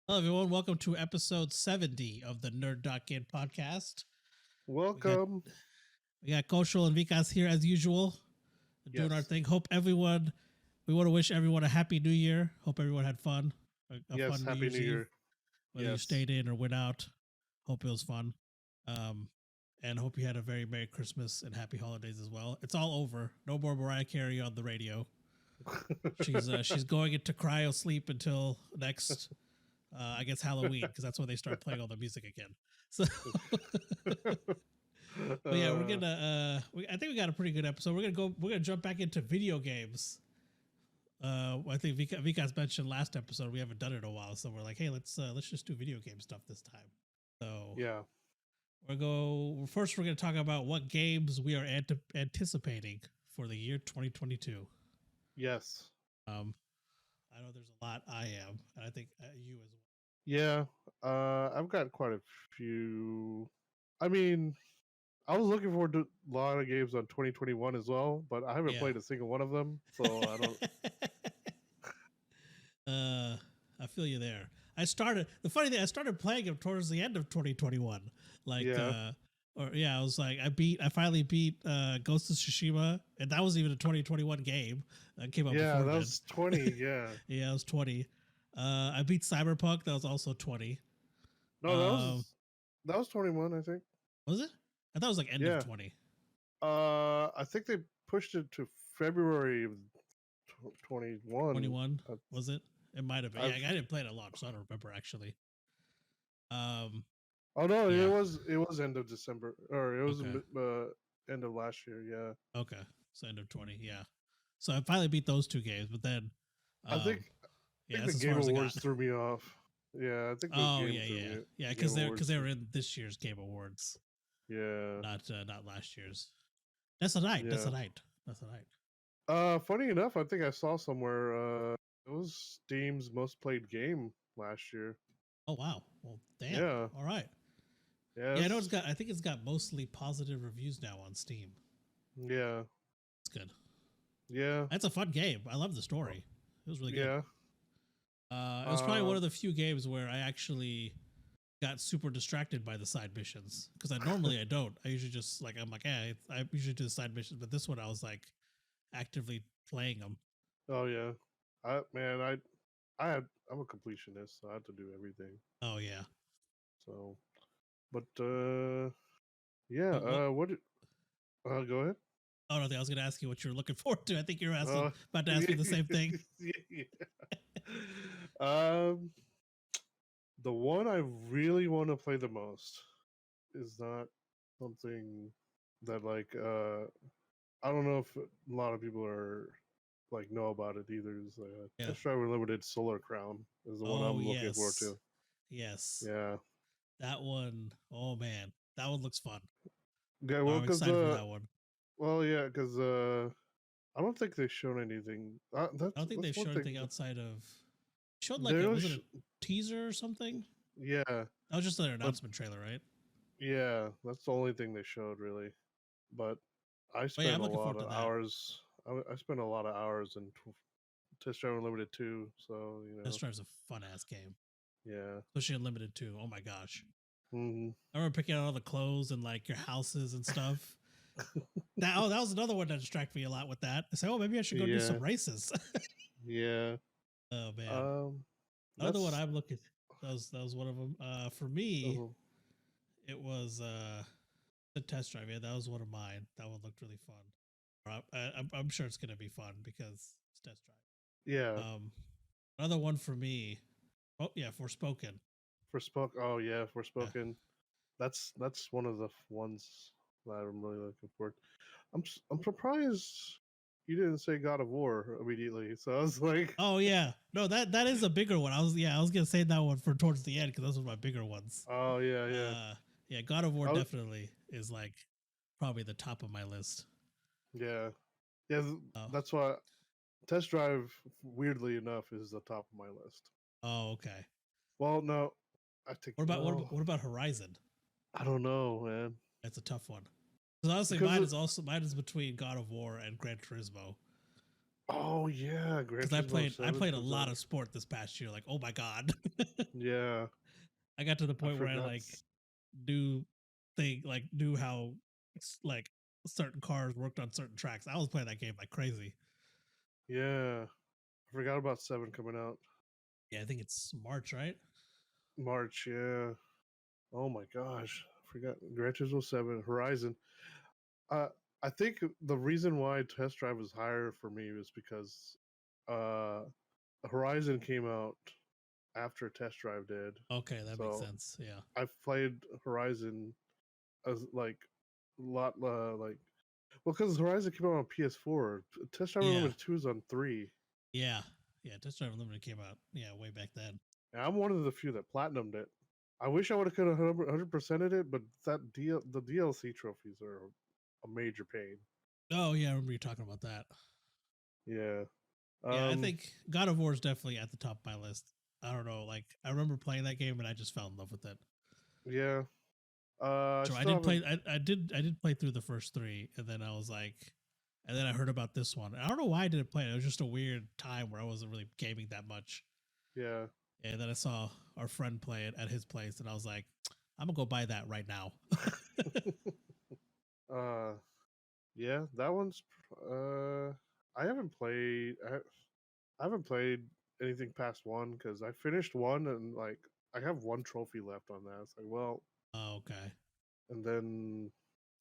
Hello, everyone. Welcome to episode 70 of the nerd.get podcast. Welcome. We got Kaushal and Vikas here as usual, doing our Yes. thing. We want to wish everyone a happy new year. Hope everyone had fun. A Yes. fun New Happy Year's New Eve. Year. Whether you stayed in or went out, hope it was fun. And hope you had a very Merry Christmas and Happy Holidays as well. It's all over. No more Mariah Carey on the radio. She's going into cryo sleep until next I guess Halloween, because that's when they start playing all the music again. So, but yeah, we're gonna. I think we got a pretty good episode. We're gonna jump back into video games. I think Vikas mentioned last episode we haven't done it in a while, so we're like, hey, let's just do video game stuff this time. So yeah. We're gonna talk about what games we are anticipating for the year 2022. Yes. I know there's a lot. I am, and I think you as well. Yeah. I've got quite a few. I mean, I was looking forward to a lot of games on 2021 as well, but I haven't played a single one of them, so I don't. I feel you there. I started playing them towards the end of 2021. Like, I was like, I finally beat Ghost of Tsushima, and that was even a 2021 game. That came out Yeah, before that was 20. Yeah. Yeah, it was 20. I beat Cyberpunk. That was also 20. No, that was 21, I think. Was it? I thought it was like end of 20. I think they pushed it to February of 21. 21 was it? It might have been. Yeah, I didn't play it a lot, so I don't remember actually. Oh no, yeah. it was end of December, or it was end of last year. Yeah. Okay, so end of 20. Yeah. So I finally beat those two games, but then I think the Game Awards threw me off. Yeah, I think. Yeah, because they were in this year's Game Awards. Yeah. Not last year's. That's a night. Yeah. That's a night. Funny enough, I think I saw somewhere it was Steam's most played game last year. Oh wow! Well, damn. Yeah. All right. Yes. Yeah, I know I think it's got mostly positive reviews now on Steam. Yeah. It's good. Yeah. That's a fun game. I love the story. It was really good. Yeah. It was probably one of the few games where I actually got super distracted by the side missions, because I don't. I usually just I usually do the side missions, but this one I was like actively playing them. Oh yeah, I'm a completionist, so I have to do everything. Oh yeah. So, but yeah. What? Go ahead. Oh no, I was going to ask you what you're looking forward to. I think you're about to ask me the same thing. The one I really want to play the most is not something that I don't know if a lot of people are know about it either. Is Test Drive Unlimited Solar Crown is the one I'm looking forward to. Yes. Yeah. That one. Oh man, that one looks fun. Yeah, well, I'm excited for that one. Well, yeah, because I don't think they've shown anything. I don't think they've shown anything outside of. Showed was it a teaser or something? Yeah, that was just an announcement trailer, right? Yeah, that's the only thing they showed really. But I spent a lot of hours. I spent a lot of hours in Test Drive Unlimited 2, so Test Drive's a fun ass game. Yeah, especially Unlimited 2. Oh my gosh. Mm-hmm. I remember picking out all the clothes and your houses and stuff. that was another one that distracted me a lot with that. I said, oh, maybe I should go do some races. Yeah. Oh man. Another one I'm looking. That was one of them. For me, it was the Test Drive. Yeah, that was one of mine. That one looked really fun. I'm sure it's gonna be fun because it's Test Drive. Yeah. Another one for me. Oh yeah, Forspoken. Oh yeah, Forspoken. Yeah. That's one of the ones that I'm really looking forward. I'm surprised you didn't say God of War immediately. So I was like, oh yeah, no, that is a bigger one. I was gonna say that one for towards the end because those were my bigger ones. Oh yeah. Yeah, God of War definitely is probably the top of my list. Yeah. That's why Test Drive, weirdly enough, is the top of my list. Oh, okay. Well, no, I think. What about Horizon? I don't know, man. That's a tough one. Because honestly, mine is between God of War and Gran Turismo. Oh yeah, Gran Because I Turismo played 7 a comes lot out. of sport this past year. Like, oh my god, Yeah, I got to the I point where I forgot. like do how like certain cars worked on certain tracks. I was playing that game like crazy. Yeah, I forgot about 7 coming out Yeah, I think it's March, right? March. Yeah. Oh my gosh, I forgot Gran Turismo 7 Horizon. Uh, I think the reason why Test Drive was higher for me was because uh, Horizon came out after Test Drive did. Okay, that makes So sense. Yeah. I've played Horizon as like a lot like well because Horizon came out on PS4. Test Drive Yeah. Unlimited 2 is on 3. Yeah. Yeah. Test Drive Unlimited came out. Yeah, way back then. And I'm one of the few that platinumed it. I wish I would have could have 100%ed it, but the DLC trophies are a major pain. Oh yeah, I remember you talking about that. Yeah. Yeah, I Um. think God of War is definitely at the top of my list. I don't know, like I remember playing that game and I just fell in love with it. Yeah. I So I still did haven't. play. I did play through the first three, and then I was like, and then I heard about this one. I don't know why I didn't play it. It was just a weird time where I wasn't really gaming that much. Yeah. And then I saw our friend play it at his place, and I was like, I'm gonna go buy that right now. uh. Yeah. That one's. Uh. I haven't played. I haven't played anything past one because I finished one and like I have one trophy left on that. It's like well, Oh, okay. and then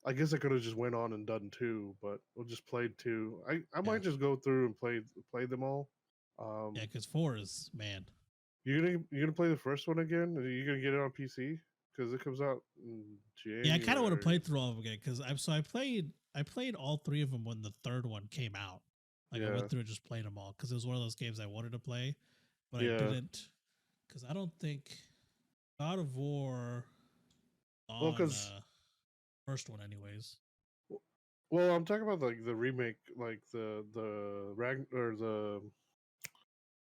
I guess I could have just went on and done two, but we'll just played two. I Yeah, might just go through and play them all. yeah. Um, Because four is man. you're gonna play the first one again? Are you gonna get it on PC? Because it comes out in Yeah, I kind of want to play January. through all of them again because I played all three of them when the third one came out. Like I Yeah, went through and just played them all because it was one of those games I wanted to play, but I yeah. didn't because I don't think God of War Well, on because first one anyways. well, I'm talking about like the remake, like the Ragn or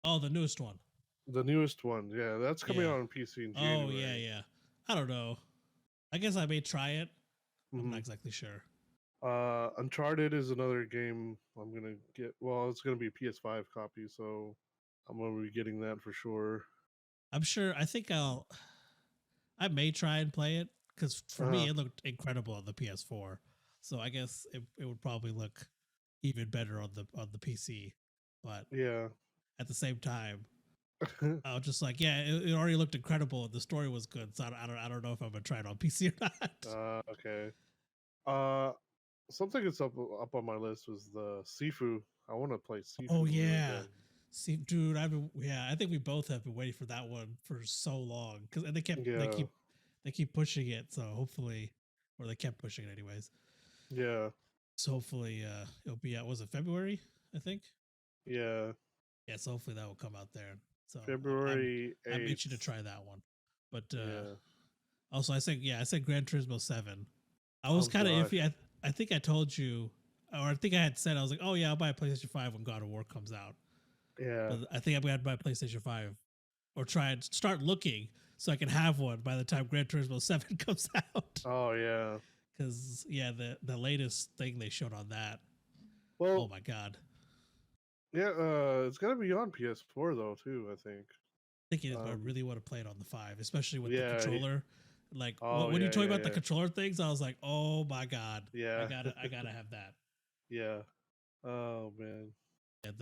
Oh, the newest one. the newest one. Yeah, that's coming Yeah. out on PC in Oh yeah, January. yeah. I don't know. I guess I may try it. I'm not Hmm. exactly sure. Uncharted is another game I'm gonna get. Well, it's gonna be a PS5 copy, so I'm gonna be getting that for sure. I'm sure. I think I may try and play it because for Uh, me it looked incredible on the PS4. So I guess it would probably look even better on the PC. But yeah. at the same time, I was just like, yeah, it already looked incredible. The story was good, so I don't know if I'm gonna try it on PC or not. Okay. Uh, something that's up on my list was the Sifu. I want to play Oh Sifu really yeah, bad. see, dude, I think we both have been waiting for that one for so long because Yeah, they keep pushing it. So hopefully, or they kept pushing it anyways. yeah, So hopefully, it'll be out. Was it February? I think. yeah. Yeah, so hopefully that will come out there. So February I'm itching to 8th. try that one. But Yeah. also, I said Gran Turismo 7. I was Oh kind of gosh. iffy. I think I told you, or I think I had said I was like, oh yeah, I'll buy a PlayStation 5 when God of War comes out. Yeah. But I think I'm gonna buy a PlayStation 5 or try and start looking so I can have one by the time Gran Turismo 7 comes out. Oh yeah. Because yeah, the latest thing they showed on that. Oh Well, my god. yeah. It's gonna be on PS4 though too. I think. I think it is, but I Um. really want to play it on the 5, especially with the Yeah. controller. Like Oh when you yeah. told me Yeah. about the Yeah. controller things, I was like, oh my god, Yeah. I gotta have that. Yeah. Oh man. Yeah,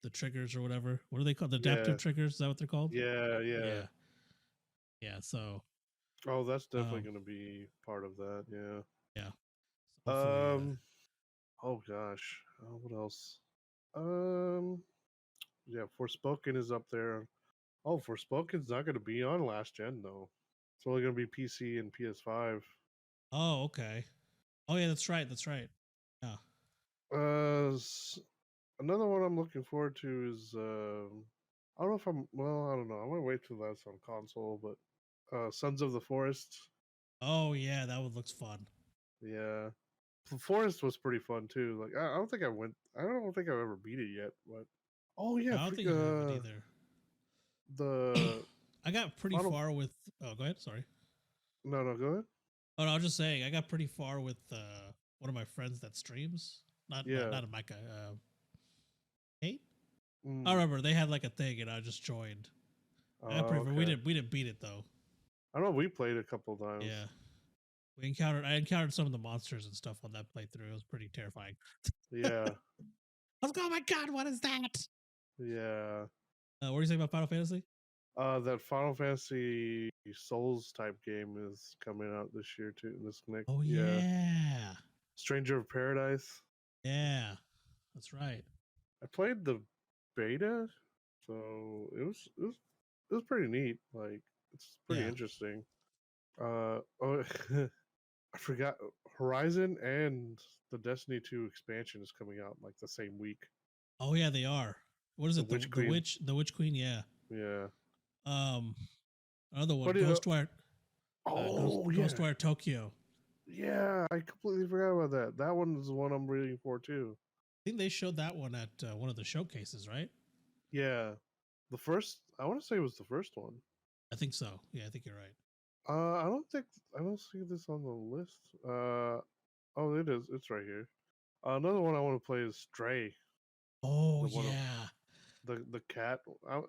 the triggers or whatever. What are they called? The adaptive Yeah. triggers? Is that what they're called? Yeah. Yeah. Yeah, yeah. So Oh, that's definitely um, gonna be part of that. Yeah. yeah. So hopefully, Um. Oh gosh. What else? Um. Yeah. Forspoken is up there. Oh, Forspoken's not gonna be on last gen though. It's only gonna be PC and PS5. oh okay. Oh yeah, that's right. That's right. Yeah. Another one I'm looking forward to is I don't know if I'm well. I don't know. I'm gonna wait till that's on console, but Sons of the Forest. Oh yeah, that one looks fun. Yeah, the Forest was pretty fun too. Like I don't think I went. I don't think I've ever beat it yet. But oh yeah, I don't think I haven't either. the I got pretty Final. far with. Oh, go ahead. Sorry. No, go ahead. Oh, no, I was just saying I got pretty far with one of my friends that streams. Yeah. Not a Micah. 8? I Mm. remember they had like a thing, and I just joined. I Oh, prefer. We okay. didn't beat it though. I know we played a couple times. Yeah, I encountered some of the monsters and stuff on that playthrough. It was pretty terrifying. Yeah. I was like, oh my god, what is that? Yeah. What are you saying about Final Fantasy? That Final Fantasy Souls type game is coming out this year too. This next, Oh yeah. yeah, Stranger of Paradise. yeah, that's right. I played the beta, so it was pretty neat. Like it's pretty Yeah. interesting. Oh, I forgot Horizon and the Destiny 2 expansion is coming out like the same week. Oh yeah, they are. What is The it? Witch Queen. The Witch Queen. Yeah. Yeah. Um, another one, What do you? Oh yeah, Ghostwire Tokyo. yeah. I completely forgot about that. That one is the one I'm waiting for too. I think they showed that one at one of the showcases, right? Yeah, the first. I want to say it was the first one. I think so. Yeah, I think you're right. I don't see this on the list. Oh, it is. It's right here. Another one I want to play is Stray. Oh The one of yeah, the cat.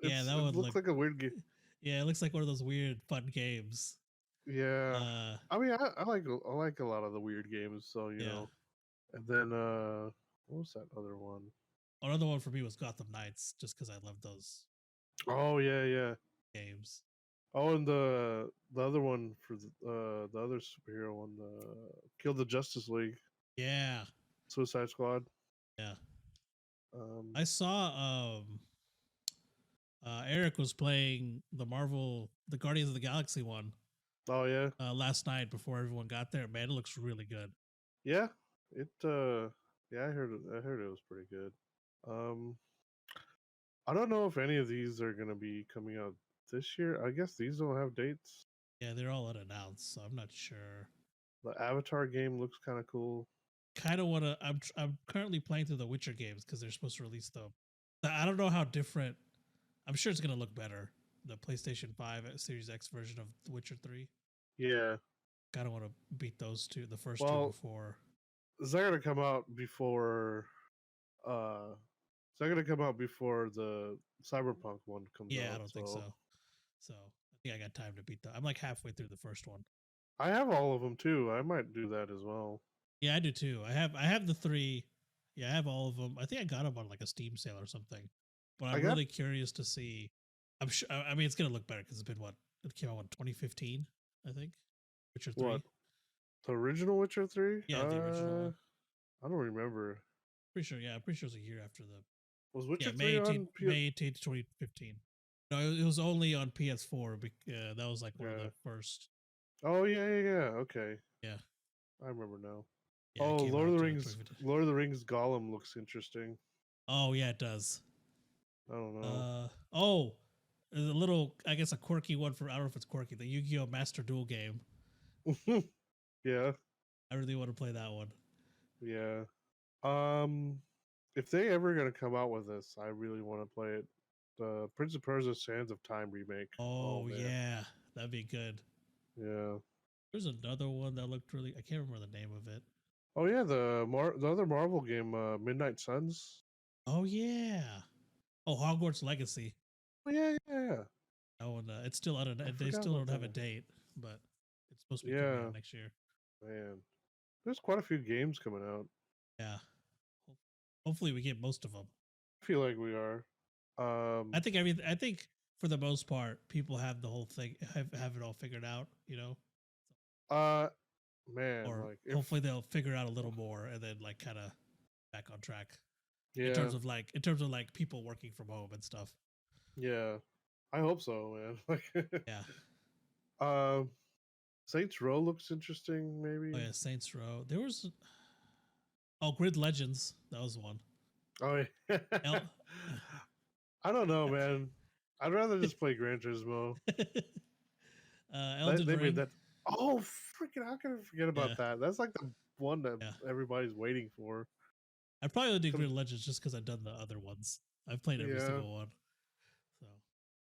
yeah, that It one looks looked. like a weird game. Yeah, it looks like one of those weird fun games. Yeah, Uh, I mean, I like a lot of the weird games. So you yeah. know, and then what was that other one? Another one for me was Gotham Knights, just because I love those Oh yeah, yeah. games. Oh, and the other one for the other superhero one, Kill the Justice League, Yeah, Suicide Squad. yeah. Um, I saw Eric was playing the Guardians of the Galaxy one oh yeah, last night before everyone got there. Man, it looks really good. yeah. It yeah, I heard it was pretty good. Um, I don't know if any of these are gonna be coming out this year. I guess these don't have dates. Yeah, they're all unannounced, so I'm not sure. The Avatar game looks kind of cool. Kind of want to. I'm currently playing through the Witcher games because they're supposed to release them. I don't know how different. I'm sure it's gonna look better. The PlayStation 5 Series X version of The Witcher 3. Yeah. Kind of want to beat those two, the first two Well, before. is that gonna come out before? Uh, is that gonna come out before the Cyberpunk one comes Yeah, I out? don't think So so. So I think I got time to beat that. I'm like halfway through the first one. I have all of them too. I might do that as well. Yeah, I do too. I have the three. Yeah, I have all of them. I think I got them on like a Steam sale or something. But I I'm got really curious to see. I'm sure. I mean, it's gonna look better because it's been what it came out in 2015, I think. Witcher what 3. the original Witcher 3. Yeah, the original one. I don't remember. Pretty sure. Yeah, I'm pretty sure it was a year after the. Was Yeah, Witcher 3 on May 18th, 2015. No, it was only on PS4. That was like one of Yeah. the first. Oh yeah, yeah, yeah. Okay, Yeah, I remember now. yeah, it Oh, came Lord of out the 2015. Lord of the Rings Gollum looks interesting. Oh yeah, it does. I don't know. Oh, there's a little, I guess, a quirky one for, I don't know if it's quirky, the Yu-Gi-Oh! Master Duel game. Yeah, I really want to play that one. yeah. Um, if they ever gonna come out with this, I really want to play it. The Prince of Persia: Sands of Time remake. Oh Oh man, yeah, that'd be good. yeah. There's another one that looked really, I can't remember the name of it. Oh yeah, the other Marvel game, Midnight Suns. Oh yeah. Oh, Hogwarts Legacy. Oh yeah, yeah, yeah. That one, it's still out of, I they forgot still about don't have a that. date, but it's supposed to be coming Yeah, out next year. man. There's quite a few games coming out. Yeah. Hopefully we get most of them. I feel like we are. Um, I think for the most part, people have the whole thing, have it all figured out, you know? uh, man, Or like if hopefully they'll figure out a little more and then like kind of back on track yeah, in terms of like people working from home and stuff. yeah. I hope so, man. Like, Yeah. um, Saints Row looks interesting. Oh Maybe. yeah, Saints Row. There was Grid Legends. That was one. Oh yeah. El- I don't know, man. I'd rather just play Gran Turismo. Elden They made Ring. that. Oh, freaking! How can I forget Yeah, about that? That's like the one that yeah. everybody's waiting for. I probably would do Come, Grid Legends just because I've done the other ones. I've played every yeah, single one. So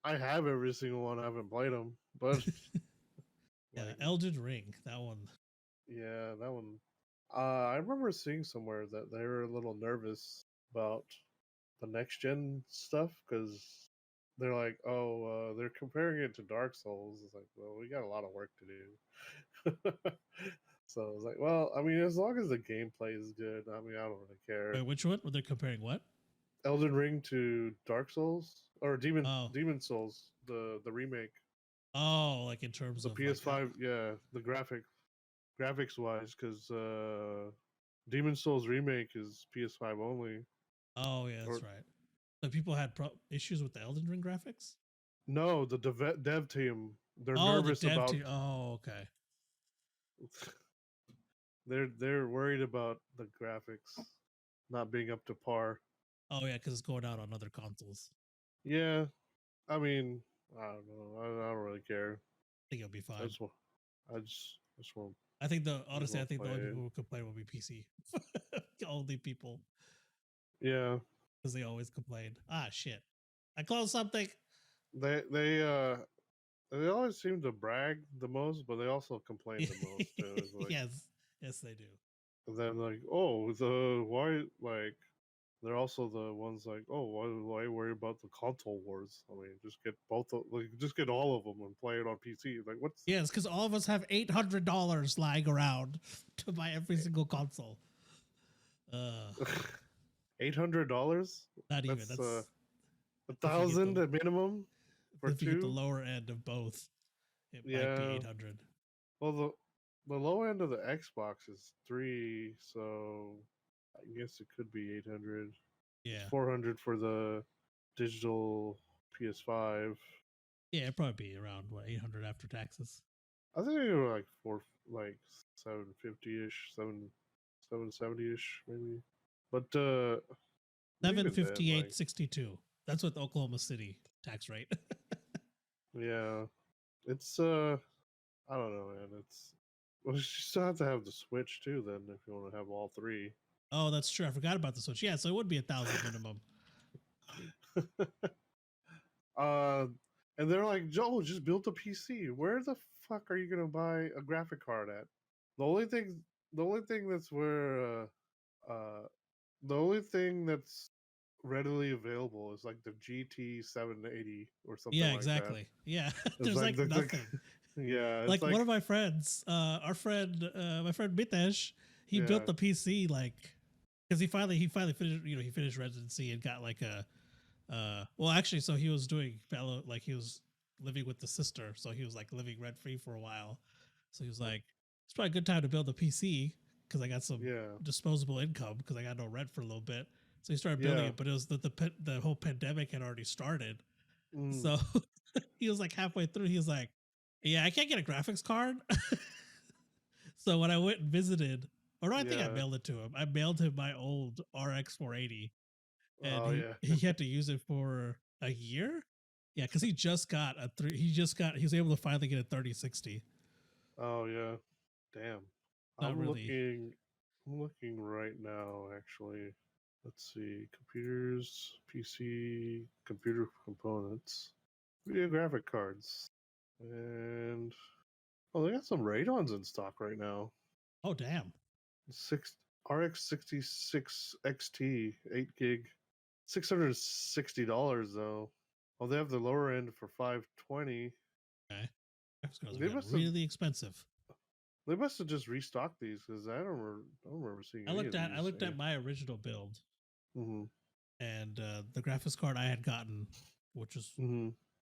I have every single one. I haven't played them, but yeah, like, Elden Ring. That one. yeah, that one. I remember seeing somewhere that they were a little nervous about the next gen stuff because they're like, oh, they're comparing it to Dark Souls. It's like, well, we got a lot of work to do. So I was like, well, I mean, as long as the gameplay is good, I mean, I don't really care. Wait, which one? Were they comparing what? Elden Ring to Dark Souls or Oh, Demon Souls, the remake, oh, like in terms the of like, PS5, yeah, the graphics wise, because Demon Souls remake is PS5 only. oh yeah, that's Or right. So people had issues with the Elden Ring graphics. no, the dev team, they're Oh, the nervous dev about. team. Oh, okay. They're worried about the graphics not being up to par. Oh yeah, because it's going out on other consoles. Yeah, I mean, I don't know. I don't really care. I think it'll be I fine. just want, I just want, I think I just honestly, I want to think the play only it. people who complain will be PC. Only people, Yeah, because they always complain. Ah, shit! I closed something. they they uh they always seem to brag the most, but they also complain the most too. It's like, Yes, yes, they do. and then like, oh, the why like they're also the ones like, oh, why worry about the console wars? I mean, just get just get all of them and play it on PC. Like, what's Yes, because all of us have $800 lying around to buy every single console. $800? Not even. That's That's a if you get thousand at minimum for if you get the two. lower end of both, it might be Yeah. 800. Well, the low end of the Xbox is 3, so I guess it could be 800. It's Yeah, 400 for the digital PS5. yeah, it'd probably be around what 800 after taxes. I think they were like 750-ish, 770-ish maybe. But even then, like, 758.62. That's with Oklahoma City tax rate. yeah, it's I don't know, man. It's well, you still have to have the Switch too, then, if you want to have all three. Oh, that's true. I forgot about the Switch. Yeah, so it would be 1,000 minimum. uh, and they're like, Joe, just build a PC. Where the fuck are you gonna buy a graphic card at? The only thing, the only thing that's where, the only thing that's readily available is like the GT 780 or something Yeah, like that. exactly. Yeah, It's there's like the nothing. yeah, it's Like one of my friends, our friend, my friend Mitesh, he yeah, built the PC like because he finally finished, he finished residency and got like a well, actually, so he was doing fellow, like he was living with the sister, so he was like living rent free for a while. So he was like, it's probably a good time to build a PC because I got some yeah, disposable income because I got no rent for a little bit. So he started building yeah. it, but it was the whole pandemic had already started. Mm, So he was like halfway through, he was like, "Yeah, I can't get a graphics card." So when I went and visited, or no, I think I yeah. mailed it to him. I mailed him my old RX 480 and Oh yeah. he had to use it for a year. Yeah, because he just got a three. He was able to finally get a 3060. Oh yeah. Damn. Not really. I'm looking right now actually. Let's see. Computers, PC, computer components, video graphic cards. And oh, they got some Radeons in stock right now. Oh damn. Six RX 66 XT 8 gig. $660 though. Oh, they have the lower end for 520. Okay, graphics cards are They getting must have really expensive. just restocked these because I don't remember seeing any of I these. looked at my original build, Mm-hmm. and the graphics card I had gotten, which was Mm-hmm.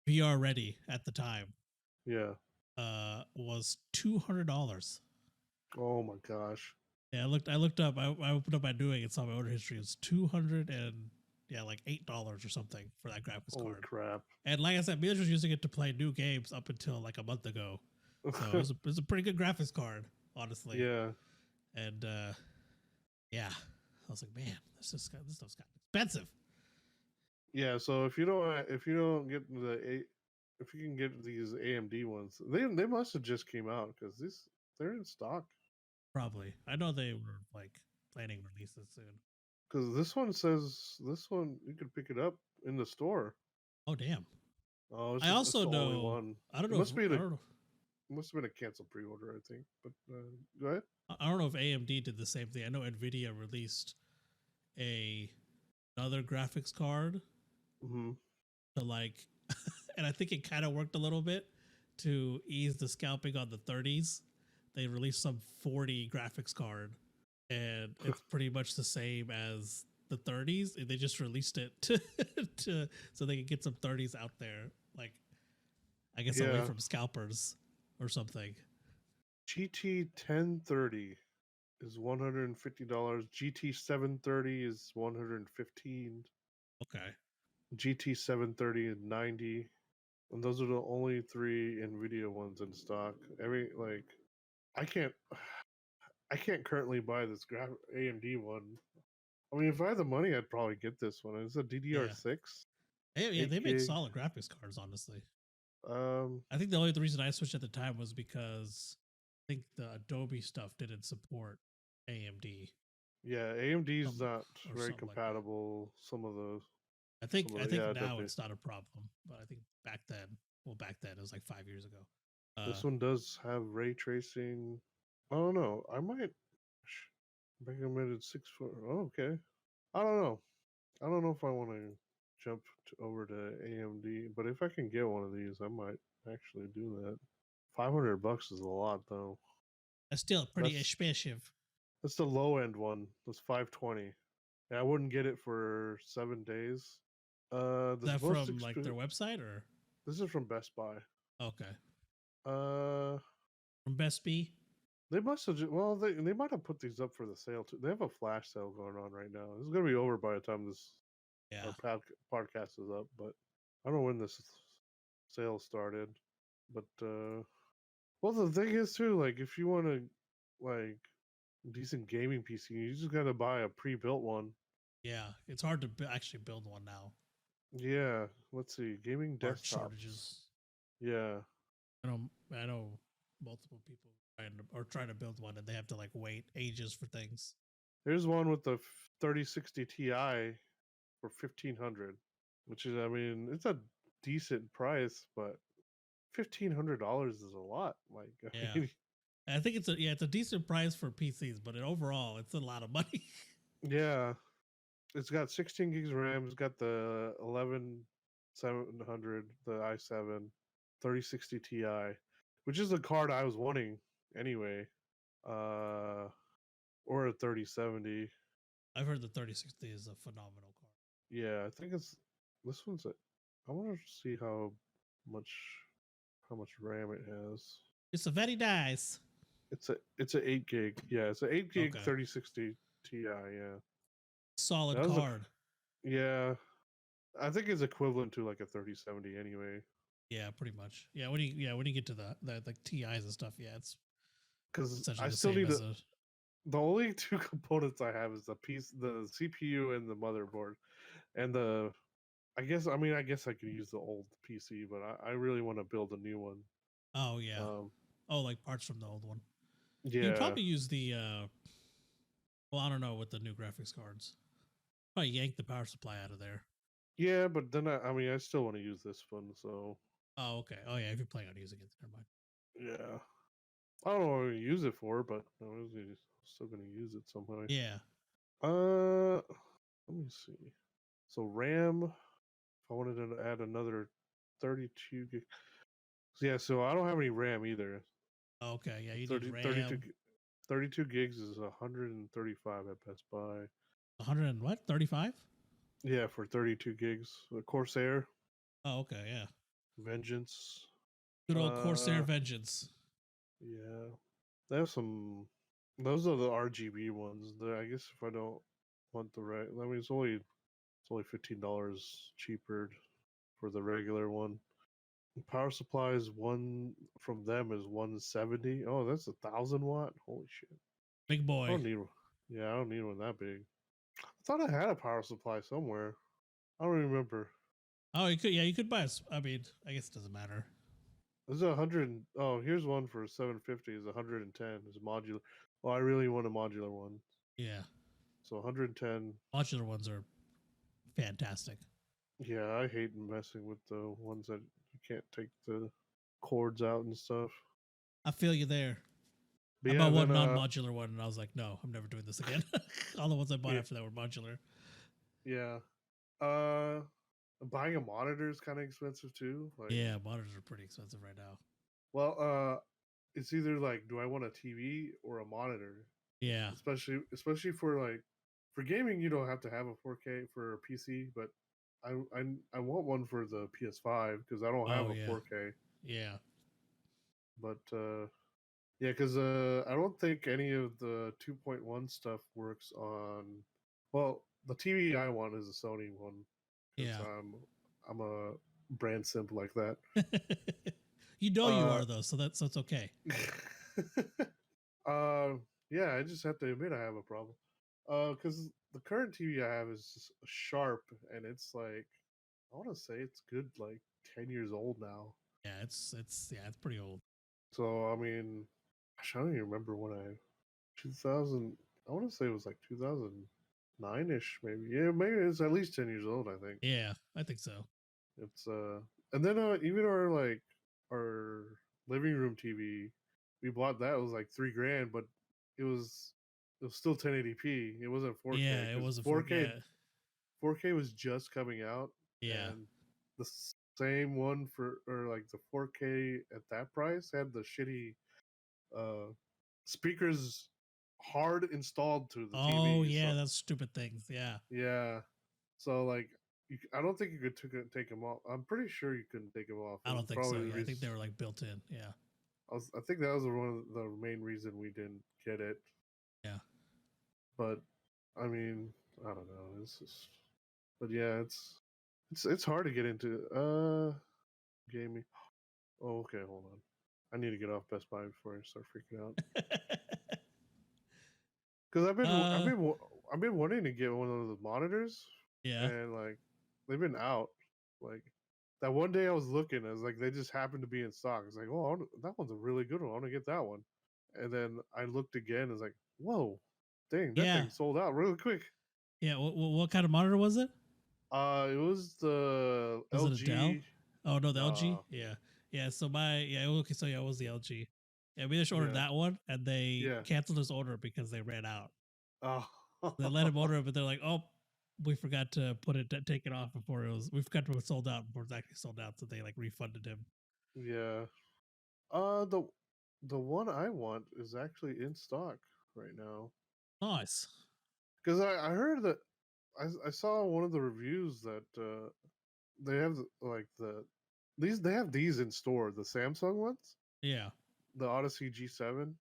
VR ready at the time, Yeah. was $200. Oh my gosh. Yeah, I looked up. I opened up my doing and saw my order history. It was 200 and yeah, like $8 or something for that graphics Holy card. crap. And like I said, Beatrice was using it to play new games up until like a month ago. So it was a pretty good graphics card, honestly. Yeah. And yeah, I was like, man, this stuff's got expensive. Yeah. So if you don't get if you can get these AMD ones, they must have just came out because they're in stock. Probably. I know they were like planning releases soon. Because this one you could pick it up in the store. Oh damn. Oh, I that's also the only know. one. I don't It know. must be I don't know. must have been a canceled pre-order, I think. But go ahead. I don't know if AMD did the same thing. I know Nvidia released another graphics card Mm-hmm. to like, and I think it kind of worked a little bit to ease the scalping on the 30s. They released some 40 graphics card, and it's pretty much the same as the 30s. They just released it so they can get some 30s out there, like I guess away Yeah. from scalpers or something. GT 1030 is $150. GT 730 is $115. Okay. GT 730 is $90. And those are the only 3 Nvidia ones in stock. I can't currently buy this AMD one. I mean, if I had the money, I'd probably get this one. It's a DDR6. Yeah, 8 they make gig. solid graphics cards, honestly. Um, I think the only reason I switched at the time was because I think the Adobe stuff didn't support AMD. yeah, AMD's Some- not or very something like that. compatible. Some of those. I think Some of the- yeah, now definitely. it's not a problem, but I think back then it was like 5 years ago. This one does have ray tracing. I don't know. I might recommended 6 4. Oh, okay. I don't know. I don't know if I want to jump over to AMD, but if I can get one of these, I might actually do that. $500 is a lot, though. That's still pretty That's- expensive. That's the low end one. That's 520. And I wouldn't get it for 7 days. Is that from like their website or? This is from Best Buy. Okay. Uh, From Best Buy. They must have. Well, they might have put these up for the sale too. They have a flash sale going on right now. This is gonna be over by the time this podcast is up. But I don't know when this sale started. But well, the thing is too, like if you want to like decent gaming PC, you just gotta buy a pre-built one. Yeah, it's hard to actually build one now. Yeah, let's see, gaming Part desktops. shortages. Yeah, I know multiple people trying to build one, and they have to like wait ages for things. Here's one with the 3060 Ti for $1,500, which is, I mean, it's a decent price, but $1,500 is a lot. Like, Yeah. I mean, I think it's a decent price for PCs, but overall it's a lot of money. yeah, it's got 16 gigs of RAM. It's got the 11700, the i7, 3060 Ti, which is the card I was wanting anyway. Or a 3070. I've heard the 3060 is a phenomenal card. Yeah, I think it's this one's. I want to see how much RAM it has. It's a very nice. It's a 8 gig. Yeah, it's an 8 gig Okay. 3060 Ti. Yeah, Solid That was card. yeah. I think it's equivalent to like a 3070 anyway. Yeah, pretty much. Yeah, when you get to the like TIs and stuff, yeah, it's Because essentially I the still same need as the only 2 components I have is the CPU and the motherboard, and the. I guess I could use the old PC, but I really want to build a new one. Oh yeah. Like parts from the old one. Yeah. You'd probably use the well, I don't know with the new graphics cards. Probably yank the power supply out of there. Yeah, but then I still want to use this one, so. Oh, okay. Oh yeah, if you're planning on using it, never mind. Yeah. I don't know what I'm gonna use it for, but I'm still gonna use it somehow. Yeah. Let me see. So RAM, if I wanted to add another 32 gig. Yeah, so I don't have any RAM either. Okay, yeah, you need RAM. 32 gigs is 135 at Best Buy. 100 and what? 35? Yeah, for 32 gigs. The Corsair. Oh, okay, yeah. Vengeance. Good old Corsair Vengeance. Yeah. They have some. Those are the RGB ones. I guess if I don't want the right, I mean, it's only $15 cheaper for the regular one. Power supply is one from them is 170. Oh, that's 1,000 watt. Holy shit! Big boy. I don't need one. Yeah, I don't need one that big. I thought I had a power supply somewhere. I don't remember. Oh, you could. Yeah, you could buy. I mean, I guess it doesn't matter. This is 100. Oh, here's one for 750. Is 110. It's modular. Well, I really want a modular one. Yeah. So 110. Modular ones are fantastic. Yeah, I hate messing with the ones that you can't take the cords out and stuff. I feel you there. But I yeah, bought one then, non-modular one, and I was like, no, I'm never doing this again. All the ones I bought after that were modular. Yeah. Buying a monitor is kind of expensive too. Like, Yeah, monitors are pretty expensive right now. well, it's either like, do I want a TV or a monitor? Yeah. Especially for like, for gaming, you don't have to have a 4K for a PC, but I want one for the PS5 because I don't have Oh a yeah. 4K. Yeah. But yeah, because I don't think any of the 2.1 stuff works on. Well, the TV I want is a Sony one because Yeah. I'm a brand simp like that. You know you Uh, are though, so it's okay. uh, yeah, I just have to admit I have a problem. Because the current TV I have is just sharp, and it's like I want to say it's good, like 10 years old now. Yeah, it's pretty old. So I mean, I don't even remember when I 2000. I want to say it was like 2009 ish, maybe. Yeah, maybe it's at least 10 years old. I think Yeah, I think so. it's and then even our like our living room TV, we bought that. It was like $3,000, but it was it was still 1080p. It wasn't 4K Yeah, it because was a four. Yeah, 4K was just coming out, yeah. and the same one for or like the 4K at that price had the shitty uh speakers hard installed to the Oh TV. yeah, So that's stupid things. Yeah, yeah, so like I don't think you could take them off. I'm pretty sure you couldn't take them off. I It was don't think so. probably the Yeah, I reason. think they were like built in. Yeah, I think that was one of the main reason we didn't get it. yeah. But I mean, I don't know. It's just, but yeah, it's hard to get into gaming. Oh, okay, hold on. I need to get off Best Buy before I start freaking out. Because uh, I've been wanting to get one of the monitors, yeah, and like they've been out. Like that one day I was looking, I was like they just happened to be in stock. It's like, oh, that one's a really good one. I want to get that one. And then I looked again. It's like, whoa, dang, that yeah, thing sold out really quick. yeah. What kind of monitor was it? It was the Was it a Dell? LG. Oh no, the LG. Nah, Yeah, yeah. So okay. So yeah, it was the LG. Yeah, we just ordered yeah, that one, and they yeah. canceled his order because they ran out. Oh, They let him order it, but they're like, oh, we forgot to take it off before it was. We forgot to sold out before it's actually sold out. So they like refunded him. yeah. The one I want is actually in stock right now. Nice. Because I heard that I saw one of the reviews that they have like they have these in store, the Samsung ones, Yeah. the Odyssey G7.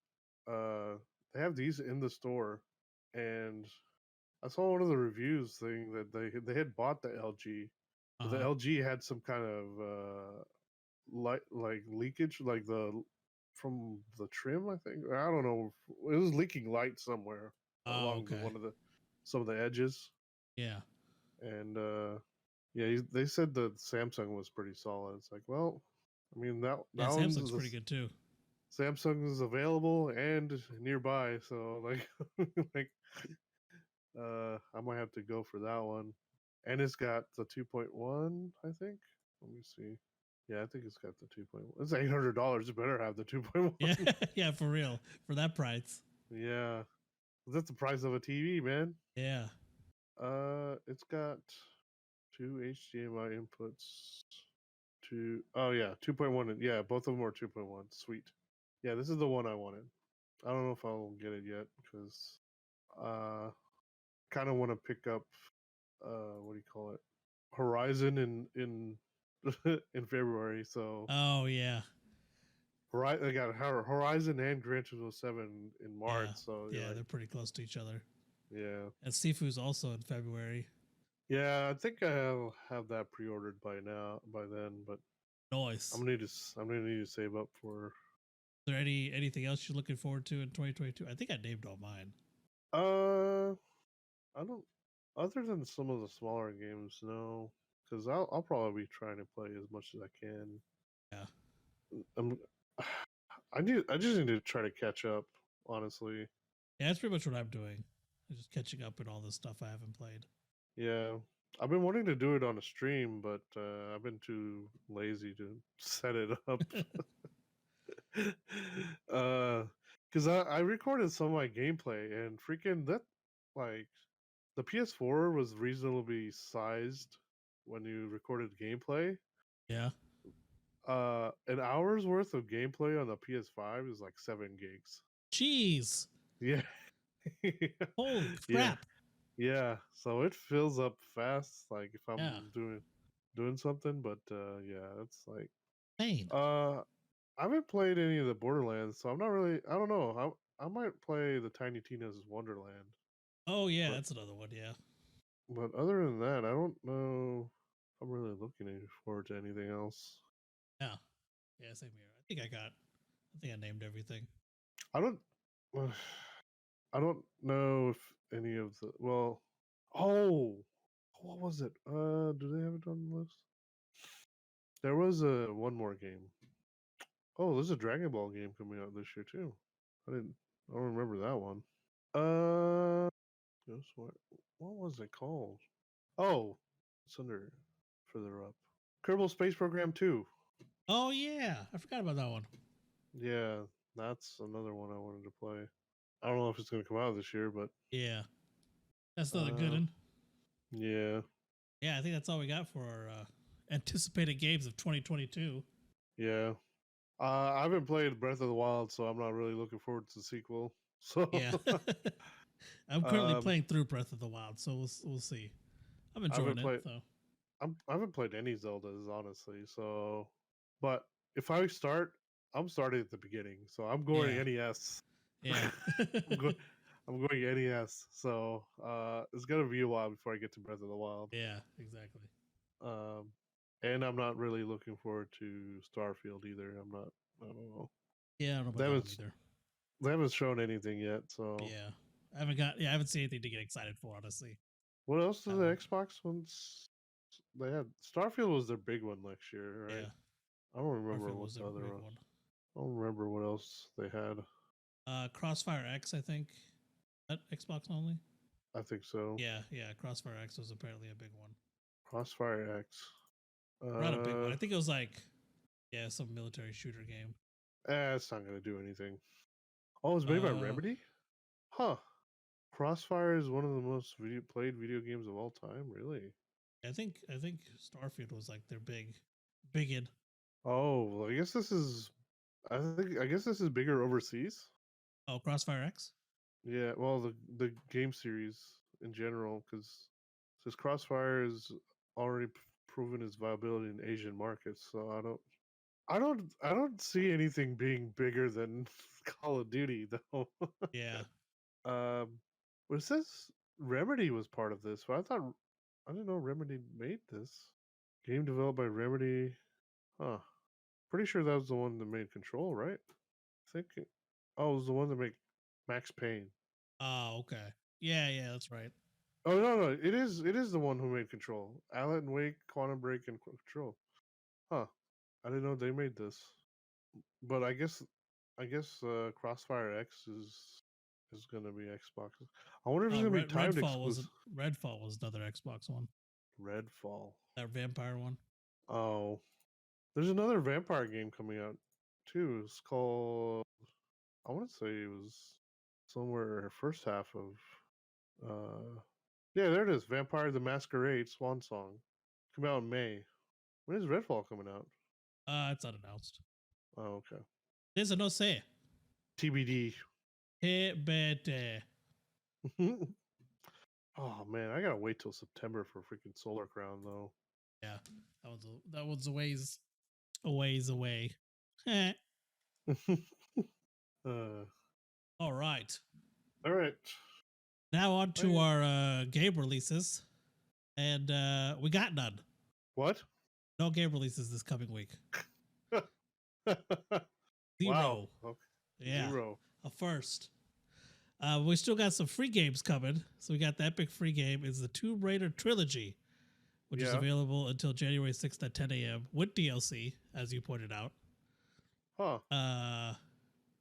They have these in the store, and I saw one of the reviews saying that they had bought the LG, but the Uh-huh. LG had some kind of light like leakage, like the from the trim. I think I don't know. It was leaking light somewhere Oh, along the okay. one of the some of the edges, Yeah. and yeah, they said the Samsung was pretty solid. It's like, well, I mean Yeah, that one's Samsung's pretty good too. Samsung is available and nearby, so like like I might have to go for that one. And it's got the 2.1, I think. Let me see. Yeah, I think it's got the 2.1. It's $800. It better have the 2.1. Yeah, yeah, for real. For that price. Yeah, that's the price of a TV, man. Yeah. It's got two HDMI inputs. Two, oh yeah, 2.1. Yeah, both of them are 2.1. Sweet. Yeah, this is the one I wanted. I don't know if I'll get it yet because uh, kind of want to pick up what do you call it? Horizon in in February. So Oh yeah. I got Horizon and Gran Turismo 7 in March. Yeah. So you're Yeah, like, they're pretty close to each other. yeah, And Sifu's also in February. yeah. I think I'll have that pre-ordered by then. But Nice. I'm gonna need to save up for. Is there anything else you're looking forward to in 2022? I think I named all mine. Uh, I don't. Other than some of the smaller games, no, because I'll probably be trying to play as much as I can. Yeah. I'm, I just need to try to catch up. Honestly, Yeah, that's pretty much what I'm doing. I'm just catching up in all the stuff I haven't played. yeah, I've been wanting to do it on a stream, but I've been too lazy to set it up. Because I recorded some of my gameplay and freaking that, like the PS4 was reasonably sized when you recorded gameplay. Yeah. An hour's worth of gameplay on the PS5 is like 7 gigs. Jeez. Yeah. Holy Yeah. crap. Yeah. So it fills up fast, like if I'm Yeah. doing something, but yeah, it's like Pain. I haven't played any of the Borderlands, so I'm not really. I don't know. I might play the Tiny Tina's Wonderland, Oh yeah, but that's another one. Yeah. other than that, I don't know. I'm really looking forward to anything else. Yeah. Yeah. Same here. I think I named everything. I don't. I don't know if any of the. Well, oh, what was it? Do they have it on the list? There was a one more game. Oh, there's a Dragon Ball game coming out this year too. I didn't. I don't remember that one. Guess what? What was it called? Oh, it's under further up. Kerbal Space Program 2. Oh yeah, I forgot about that one. Yeah, that's another one I wanted to play. I don't know if it's going to come out this year, but Yeah, that's another good uh, one. yeah, Yeah, I think that's all we got for our anticipated games of 2022. yeah. I haven't played Breath of the Wild, so I'm not really looking forward to the sequel. So Yeah, I'm currently um, playing through Breath of the Wild, so we'll see. I'm I haven't enjoying it played. though. I haven't played any Zeldas honestly. So, but if I start, I'm starting at the beginning. So I'm going Yeah, NES. yeah, I'm going. I'm going NES. So it's gonna be a while before I get to Breath of the Wild. yeah, exactly. Um, and I'm not really looking forward to Starfield either. I'm not. I don't know. Yeah, I don't know about They that one haven't. either. They haven't shown anything yet. So Yeah, I haven't seen anything to get excited for, honestly. what else did the Um, Xbox ones? They had Starfield was their big one next year, right? yeah, I don't remember Starfield what was a the other big one. one. I don't remember what else they had. Crossfire X, I think. That Xbox only. I think so. Yeah, yeah. Crossfire X was apparently a big one. Crossfire X. Not a big one. I think it was like, yeah, some military shooter game. It's not gonna do anything. Oh, it's made by Uh, Remedy? Huh. Crossfire is one of the most played video games of all time, really? I think Starfield was like their big in. Oh, well, I guess this is bigger overseas. Oh, Crossfire X. Yeah, well, the game series in general, because since Crossfire has already proven its viability in Asian markets, so I don't see anything being bigger than Call of Duty though. Yeah. um, but it says Remedy was part of this, but I didn't know Remedy made this game developed by Remedy. Huh. Pretty sure that was the one that made Control, right? I think. Oh, it was the one that made Max Payne. Oh, okay. Yeah, yeah, that's right. Oh no, it is the one who made Control. Alan Wake, Quantum Break, and Control. Huh. I didn't know they made this. But I guess Crossfire X is gonna be Xbox. I wonder if it's gonna be timed exclusive. Redfall was another Xbox one. Redfall. That vampire one. Oh, there's another vampire game coming out too. It's called. I want to say it was somewhere first half of. Yeah, there it is. Vampire the Masquerade Swan Song. Come out in May. When is Redfall coming out? It's unannounced. Oh, okay. There's a no say. TBD. Hey, bete. Oh man, I gotta wait till September for freaking Solar Crown though. Yeah, that one's a ways away. Eh. uh, All right. all right. Now on to our game releases, and we got none. What? No game releases this coming week. Zero. Wow. Okay. Yeah. Zero. A first. We still got some free games coming. So we got the epic free game is the Tomb Raider trilogy, which is available until January 6th at 10 a.m. with DLC, as you pointed out. Huh.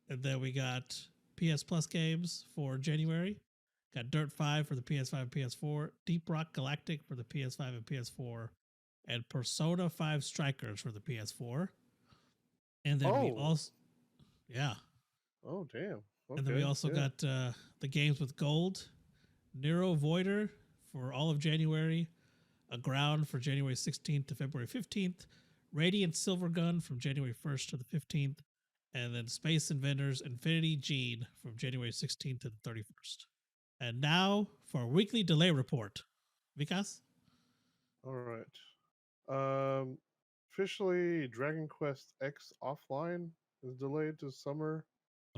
And then we got PS Plus games for January. Got Dirt 5 for the PS5 and PS4, Deep Rock Galactic for the PS5 and PS4, and Persona 5 Strikers for the PS4. And then we also, yeah. Oh, damn. Okay. And then we also got the games with gold, Nero Voider, for all of January, a ground for January 16th to February 15th, Radiant Silver Gun from January 1st to the 15th, and then Space Inventors Infinity Gene from January 16th to the 31st. And now for a weekly delay report. Vikas? All right. Officially, Dragon Quest X Offline is delayed to summer.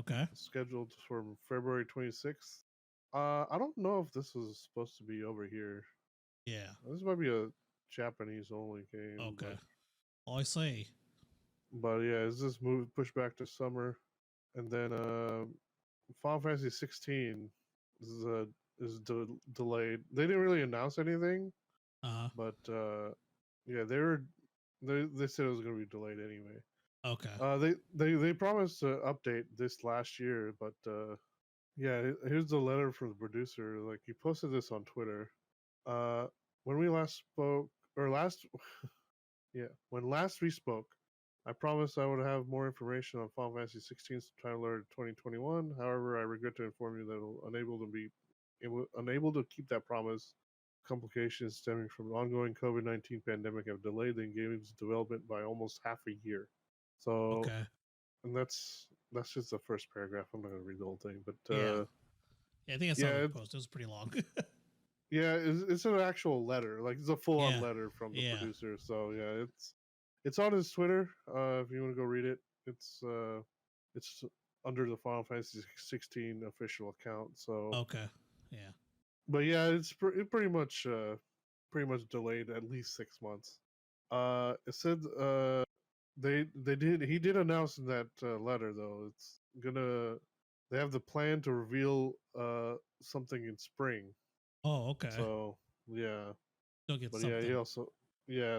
Okay. It's scheduled for February 26th. I don't know if this was supposed to be over here. Yeah. This might be a Japanese only game. Okay. I say. But yeah, is this move pushed back to summer? And then Final Fantasy 16 is delayed. They didn't really announce anything, but yeah, they said it was going to be delayed anyway. Okay. They promised to update this last year, but yeah, here's the letter from the producer. Like he posted this on Twitter. When we last spoke, or last, yeah, when last we spoke, I promised I would have more information on Final Fantasy 16 sometime later 2021. However, I regret to inform you that unable to keep that promise. Complications stemming from the ongoing COVID-19 pandemic have delayed the game's development by almost half a year. So, Okay. and that's just the first paragraph. I'm not going to read the whole thing, but Yeah, I think I saw the post. It was pretty long. yeah, it's an actual letter. Like it's a full-on letter from the producer. So yeah, it's on his Twitter. If you want to go read it, it's under the Final Fantasy 16 official account. So okay, yeah. But yeah, it's pretty much delayed at least 6 months. It said he did announce in that letter though. They have the plan to reveal something in spring. Oh, okay. So yeah, Still get but something.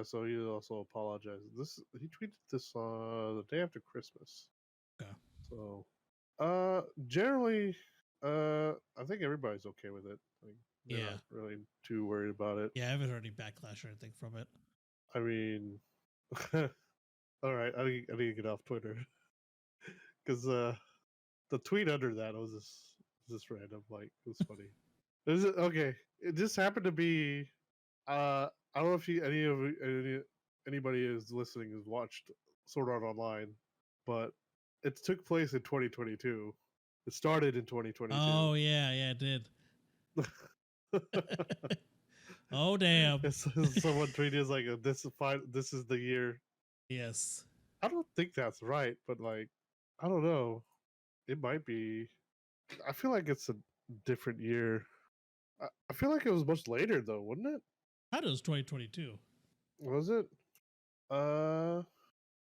so he also apologized. He tweeted this the day after Christmas. Okay. So generally, I think everybody's okay with it. Like, they're not really too worried about it. Yeah, I haven't heard any backlash or anything from it. I mean, all right, I need to get off Twitter because the tweet under that was just random. Like it was funny. Is it okay? It just happened to be. I don't know if anybody is listening has watched Sword Art Online, but it took place in 2022. It started in 2022. Oh yeah, it did. Oh damn! Someone tweeted like, "This is the year." Yes. I don't think that's right, but like, I don't know. It might be. I feel like it's a different year. I feel like it was much later though, wouldn't it? I thought it was 2022. Was it?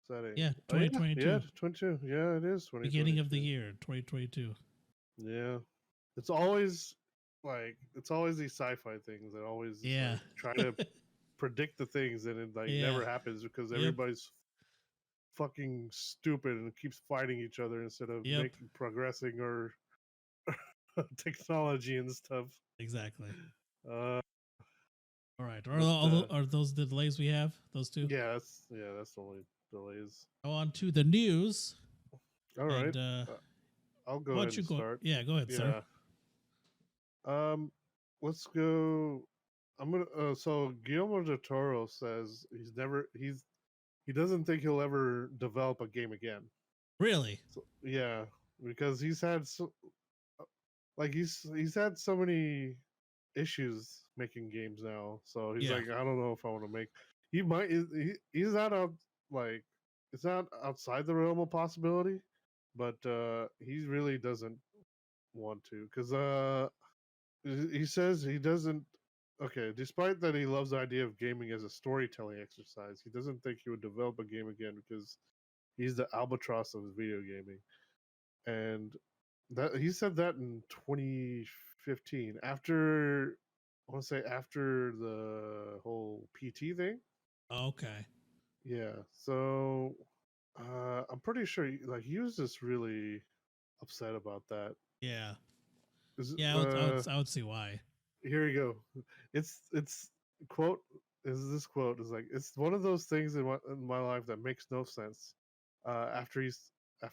Setting. Yeah, 2022. Yeah, 22. Yeah, it is 2022. Beginning of the year, 2022. Yeah, it's always these sci-fi things that always like, try to predict the things and it like never happens because everybody's fucking stupid and keeps fighting each other instead of making progressing or technology and stuff. Exactly. All right. Are those the delays we have? Those two? Yeah, that's the only delays. Go on to the news. All right. I'll go ahead and start. Yeah, go ahead, sir. Let's go. I'm gonna. So Guillermo del Toro says he doesn't think he'll ever develop a game again. Really? So, yeah, because he's had he's had so many issues making games now. So he's like, I don't know if I want to make. He might. He's not out like it's not outside the realm of possibility, but he really doesn't want to because he says he doesn't. Okay, despite that he loves the idea of gaming as a storytelling exercise, he doesn't think he would develop a game again because he's the albatross of video gaming. And that he said that in 2015 after after the whole PT thing. Okay. Yeah. So I'm pretty sure he was just really upset about that. Yeah. I would see why. Here we go. It's quote is this quote is like it's one of those things in my life that makes no sense. After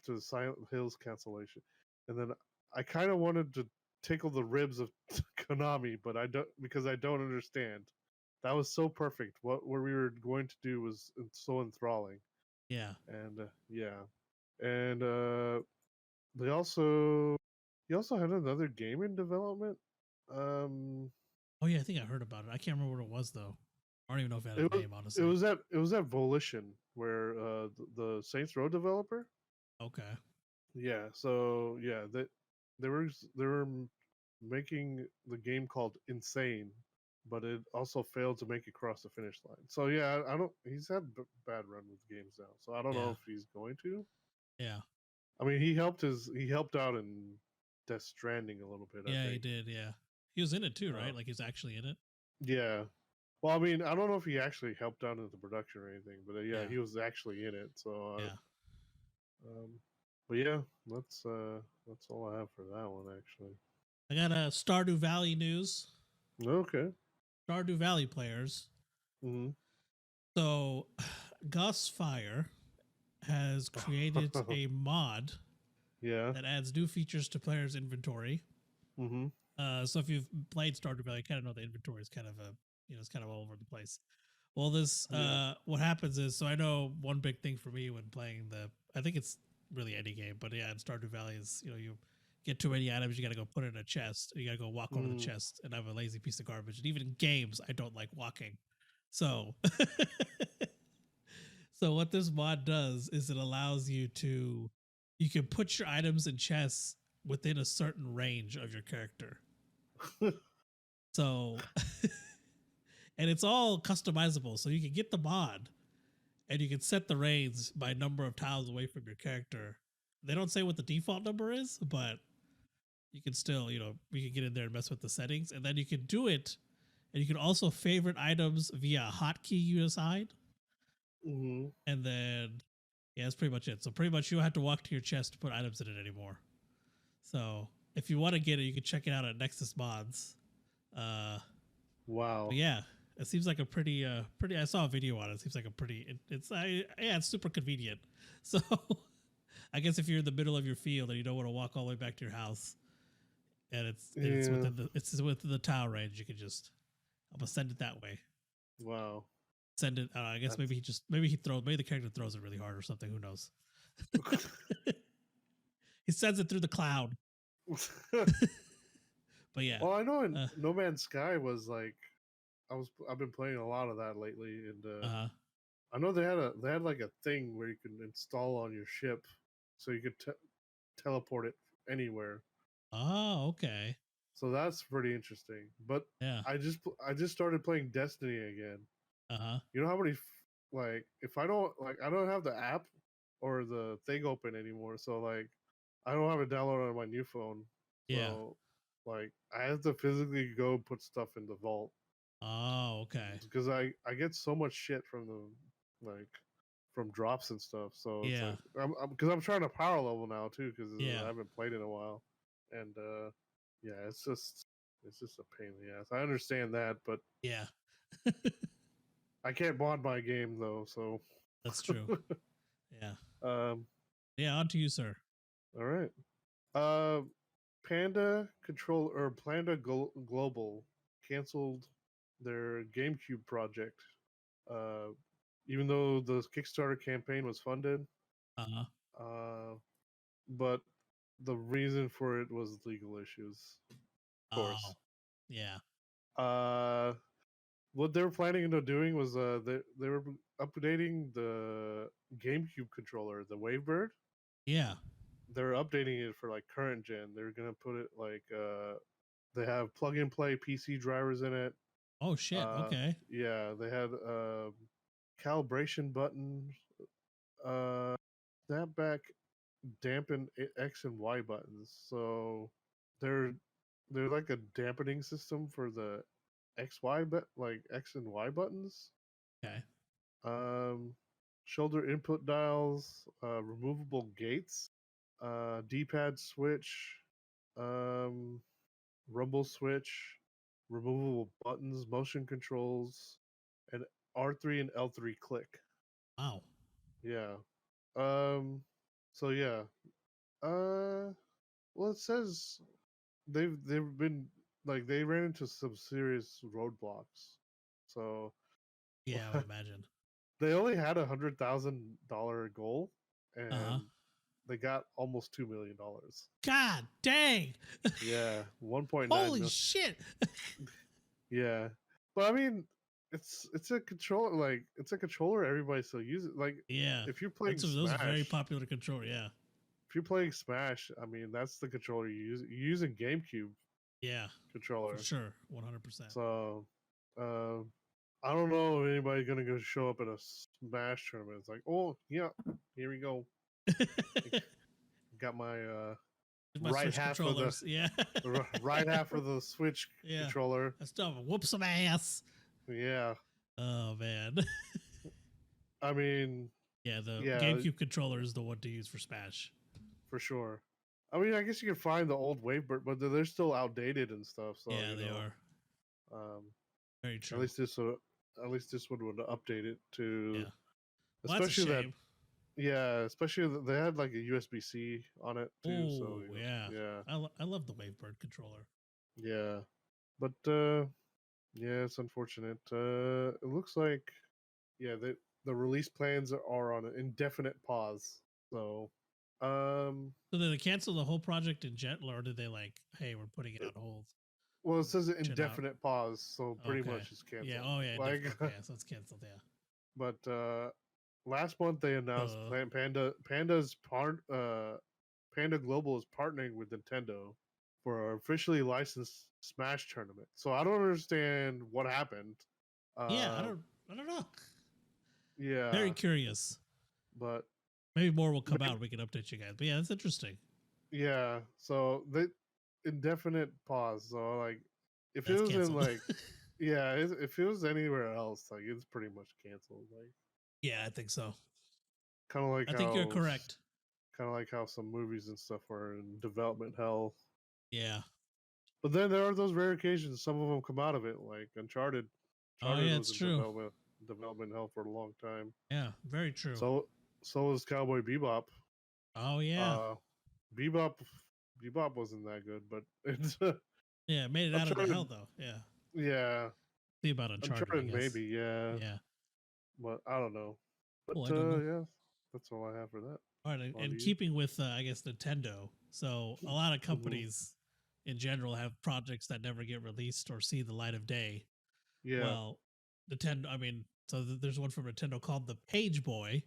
the Silent Hills cancellation, and then I kind of wanted to tickle the ribs of Konami, but I don't because I don't understand. That was so perfect. What we were going to do was so enthralling, Yeah. and yeah, and they also he also had another game in development. Um, Oh yeah, I think I heard about it. I can't remember what it was though. I don't even know if it had it a was name, honestly. it was at Volition where the Saints Row developer. Okay. Yeah, so yeah, they were making the game called Insane, but it also failed to make it across the finish line. So yeah, I don't. He's had bad run with games now, so I don't know Yeah. if he's going to. Yeah. I mean, he helped out in Death Stranding a little bit, I Yeah, he think. did. Yeah. He was in it too, right? Uh, Like he was actually in it. yeah. Well, I mean, I don't know if he actually helped out in the production or anything, but yeah, Yeah. he was actually in it. So, Yeah. um, but yeah, that's all I have for that one actually. I got a Stardew Valley news. Okay. Stardew Valley players. Mm-hmm. So, Gus Fire has created a mod Yeah. that adds new features to players' inventory. Mm-hmm. So if you've played Stardew Valley, you kind of know the inventory is kind of it's kind of all over the place. Well, this Yeah. what happens is, so I know one big thing for me when playing I think it's really any game, but yeah, in Stardew Valley is, you get too many items, you got to go put it in a chest, you got to go walk over the Mm. chest, and I have a lazy piece of garbage. And even in games, I don't like walking. So, so what this mod does is it allows you can put your items in chests within a certain range of your character. So, and it's all customizable. So you can get the mod and you can set the reigns by number of tiles away from your character. They don't say what the default number is, but you can still, we can get in there and mess with the settings. And then you can do it. And you can also favorite items via a hotkey you assign. Mm-hmm. And then, yeah, that's pretty much it. So pretty much you don't have to walk to your chest to put items in it anymore. So if you want to get it, you can check it out at Nexus Mods. Wow. But yeah, it seems like a pretty. I saw a video on it. It seems like a pretty. Yeah, it's super convenient. So I guess if you're in the middle of your field and you don't want to walk all the way back to your house, and it's Yeah. within the tile range, you can just I'm gonna send it that way. Wow. Send it. I guess maybe maybe the character throws it really hard or something. Who knows? He sends it through the cloud. But yeah. Well, I know in No Man's Sky was like I've been playing a lot of that lately, and I know they had like a thing where you can install on your ship, so you could teleport it anywhere. Oh, okay. So that's pretty interesting. But Yeah. I just started playing Destiny again. You know how many like if I don't have the app or the thing open anymore, so like I don't have it downloaded on my new phone. Yeah. So like I have to physically go put stuff in the vault. Oh, okay. Because I get so much shit from like from drops and stuff. So it's Yeah. like because I'm trying to power level now too because Yeah. I haven't played in a while, and yeah, it's just a pain in the ass. I understand that, but Yeah. I can't mod my game though, so That's true. Yeah. Yeah, on to you, sir. All right. Panda Global canceled their GameCube project. Uh, even though the Kickstarter campaign was funded, Uh-huh. but the reason for it was legal issues. Of course. Oh, yeah. What they were planning on doing was they were updating the GameCube controller, the Wavebird. Yeah. They're updating it for like current gen. They're gonna put it like they have plug and play PC drivers in it. Oh shit. Okay. Yeah, they had calibration buttons, snapback, dampen X and Y buttons. So they're like a dampening system for the XY like X and Y buttons. Okay. Shoulder input dials, removable gates, D-pad switch, rumble switch, removable buttons, motion controls, and R3 and L3 click. Wow. Yeah. So yeah. Well, it says they've been like they ran into some serious roadblocks. So Yeah, I would imagine. they only had $100,000 goal, Uh huh. and they got almost $2 million. God dang! Yeah, 1.9 Holy million. shit! Yeah, but I mean, it's a controller. Like it's a controller everybody still uses. Like Yeah, if you're playing those are very Smash, popular controller. Yeah, if you're playing Smash, I mean that's the controller you use. You're using GameCube yeah, for controller. sure, 100%. So, uh, I don't know if anybody's gonna go show up at a Smash tournament. It's like, oh yeah, here we go. Got my My right Switch half of the controllers. Yeah, right half of the Switch yeah. controller. That stuff whoop some ass. Yeah, Oh man. I mean, Yeah, the yeah, GameCube controller is the one to use for Smash. for sure. I mean, I guess you can find the old Wavebird, but they're still outdated and stuff. So Yeah, they are. Um, Very at true. least this one would update it to, Yeah. Well, that's a especially that. shame. Yeah, especially that they had like a USB-C on it too. So Oh, yeah. yeah, I love the Wavebird controller. yeah. But yeah, it's unfortunate. It looks like yeah, the release plans are on an indefinite pause. So So did they cancel the whole project in general, or did they like, hey, we're putting it on hold? well, it says Check it out. indefinite pause, so pretty Okay. much it's canceled. Yeah. Oh yeah. Like, Okay. So it's canceled. Yeah. but last month they announced Panda Global is partnering with Nintendo for an officially licensed Smash tournament. So I don't understand what happened. Yeah. I don't know. Yeah, Very curious. but Maybe more will come out. We can update you guys. But yeah, that's interesting. yeah. So the indefinite pause. So like, if That's it was canceled. in like, yeah, if it was anywhere else, like it's pretty much canceled. Like, Yeah, I think so. kind of like I think you're correct. Kind of like how some movies and stuff are in development hell. Yeah. But then there are those rare occasions. Some of them come out of it, like Uncharted. Oh yeah, Was it's in true. development hell for a long time. Yeah, very true. So was Cowboy Bebop. Oh yeah. Bebop wasn't that good, but it's Yeah, it made it out of the hell though. Yeah. Yeah. See about Uncharted, I guess. Maybe, yeah. Yeah. But I don't know. But Cool, I don't know. yeah, that's all I have for that. All right, and keeping with I guess Nintendo. So a lot of companies in general have projects that never get released or see the light of day. Yeah. Well, Nintendo. I mean, so there's one from Nintendo called the Page Boy,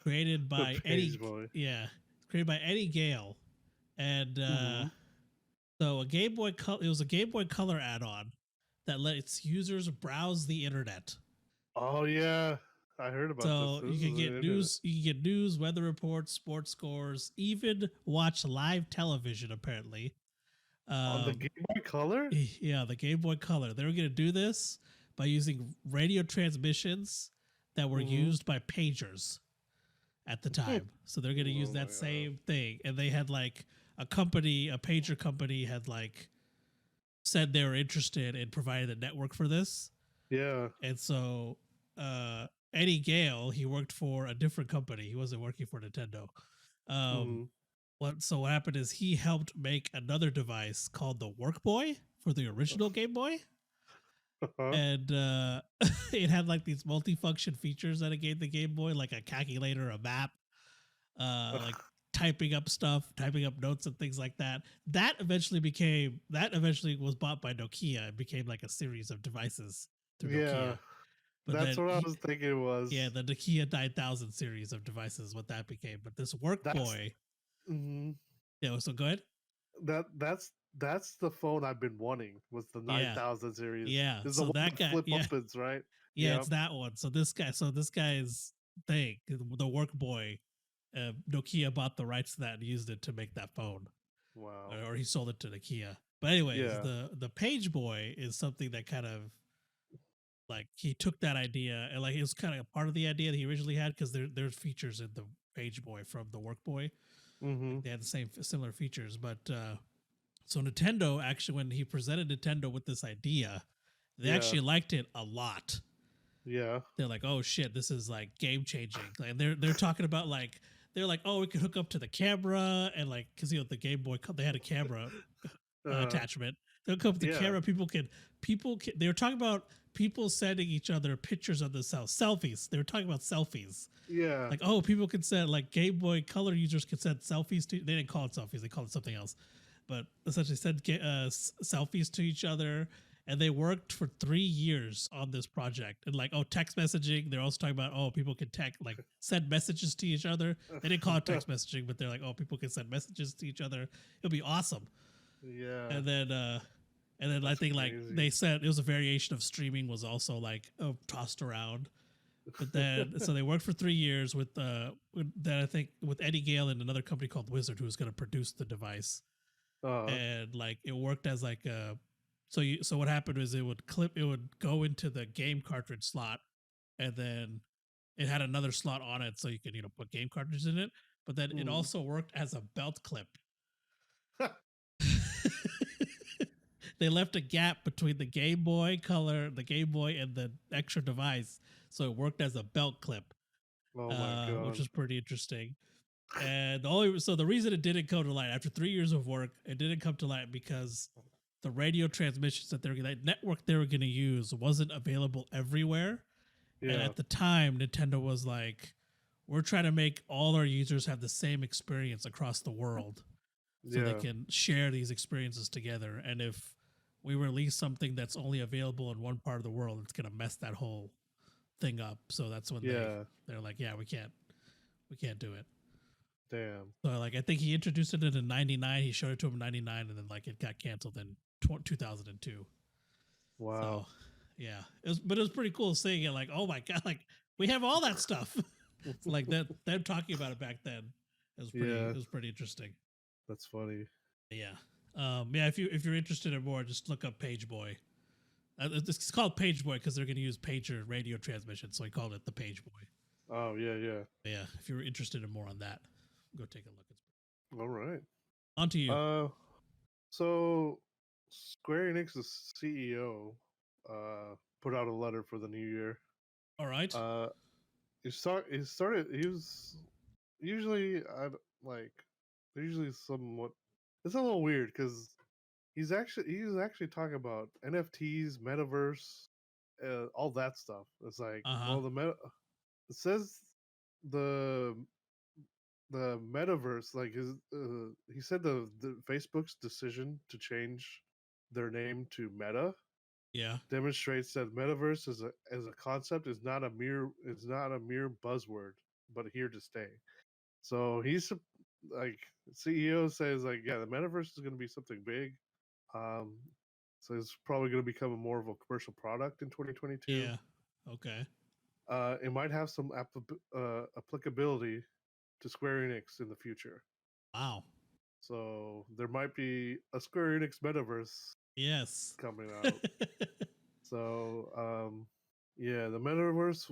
created by Eddie. Yeah, created by Eddie Gale, and so a Game Boy. It was a Game Boy Color add-on that lets users browse the internet. Oh yeah, I heard about this. So you can get news. You can get news, weather reports, sports scores, even watch live television. Apparently, on the Game Boy Color. Yeah, the Game Boy Color. They were going to do this by using radio transmissions that were used by pagers at the time. So they're going to use that same thing. And they had like a pager company had like said they were interested in providing the network for this. Yeah. And so Eddie Gale, he worked for a different company. He wasn't working for Nintendo. So what happened is he helped make another device called the Workboy for the original Game Boy. And it had like these multifunction features that it gave the Game Boy, like a calculator, a map, like typing up stuff, typing up notes and things like that. That eventually was bought by Nokia and became like a series of devices through Nokia. But that's what I was thinking it was. Yeah, the Nokia 9000 series of devices, what that became. But this Workboy. Yeah, so go ahead. That's the phone I've been wanting. Was the 9000 series? Yeah, so that guy flip buttons, right? Yeah, it's that one. So this guy's thing, the Workboy, Nokia bought the rights to that and used it to make that phone. Wow. Or he sold it to Nokia. But anyways, the Page Boy is something that kind of like he took that idea and like it was kind of a part of the idea that he originally had because there's features in the Page Boy from the Workboy. Like they had the similar features, but so Nintendo actually, when he presented Nintendo with this idea, they actually liked it a lot. Yeah, they're like, "Oh shit, this is like game changing!" And they're talking about like they're like, oh, we could hook up to the camera and like, because the Game Boy, they had a camera attachment. They'll come up the Yeah. camera. They were talking about people sending each other pictures of themselves, selfies. They were talking about selfies. Yeah. Like, oh, people could send, like, Game Boy Color users could send selfies to. They didn't call it selfies. They called it something else. But essentially send selfies to each other. And they worked for 3 years on this project. And like, oh, text messaging. They're also talking about, oh, people can send messages to each other. They didn't call it text messaging, but they're like, oh, people can send messages to each other. It'll be awesome. Yeah. And then I think like they said it was a variation of streaming was also like tossed around. But then so they worked for 3 years with I think with Eddie Gale and another company called Wizard who was going to produce the device. And like it worked as like so what happened was it would go into the game cartridge slot, and then it had another slot on it so you could put game cartridges in it, but then it also worked as a belt clip. They left a gap between the Game Boy Color, the Game Boy, and the extra device, so it worked as a belt clip. Oh my god, which was pretty interesting. And the reason it didn't come to light after 3 years of work, it didn't come to light because the radio transmissions that network they were going to use wasn't available everywhere. Yeah. And at the time, Nintendo was like, we're trying to make all our users have the same experience across the world so they can share these experiences together. And if we release something that's only available in one part of the world, it's going to mess that whole thing up. So that's when they're like, yeah, we can't do it. Damn. So like I think he introduced it in '99. He showed it to him in '99, and then like it got canceled in 2002. Wow. So, yeah, it was pretty cool seeing it. Like, oh my god, like we have all that stuff. It's like that them talking about it back then. It was pretty interesting. That's funny. Yeah. If you're interested in more, just look up Page Boy. It's called Page Boy because they're going to use pager radio transmission, so I called it the Page Boy. Oh yeah. Yeah. If you're interested in more on that, go take a look. All right. On to you. So Square Enix's CEO put out a letter for the new year. All right. He started. He was usually they're usually somewhat. It's a little weird because he's actually talking about NFTs, metaverse, all that stuff. It's like, well, it says the metaverse, like he said the Facebook's decision to change their name to Meta, demonstrates that metaverse as a concept is not a mere buzzword, but here to stay. So he's like, CEO says like, yeah, the metaverse is going to be something big. So it's probably going to become more of a commercial product in 2022. Yeah. Okay. It might have some applicability to Square Enix in the future. Wow. So there might be a Square Enix metaverse coming out. So the metaverse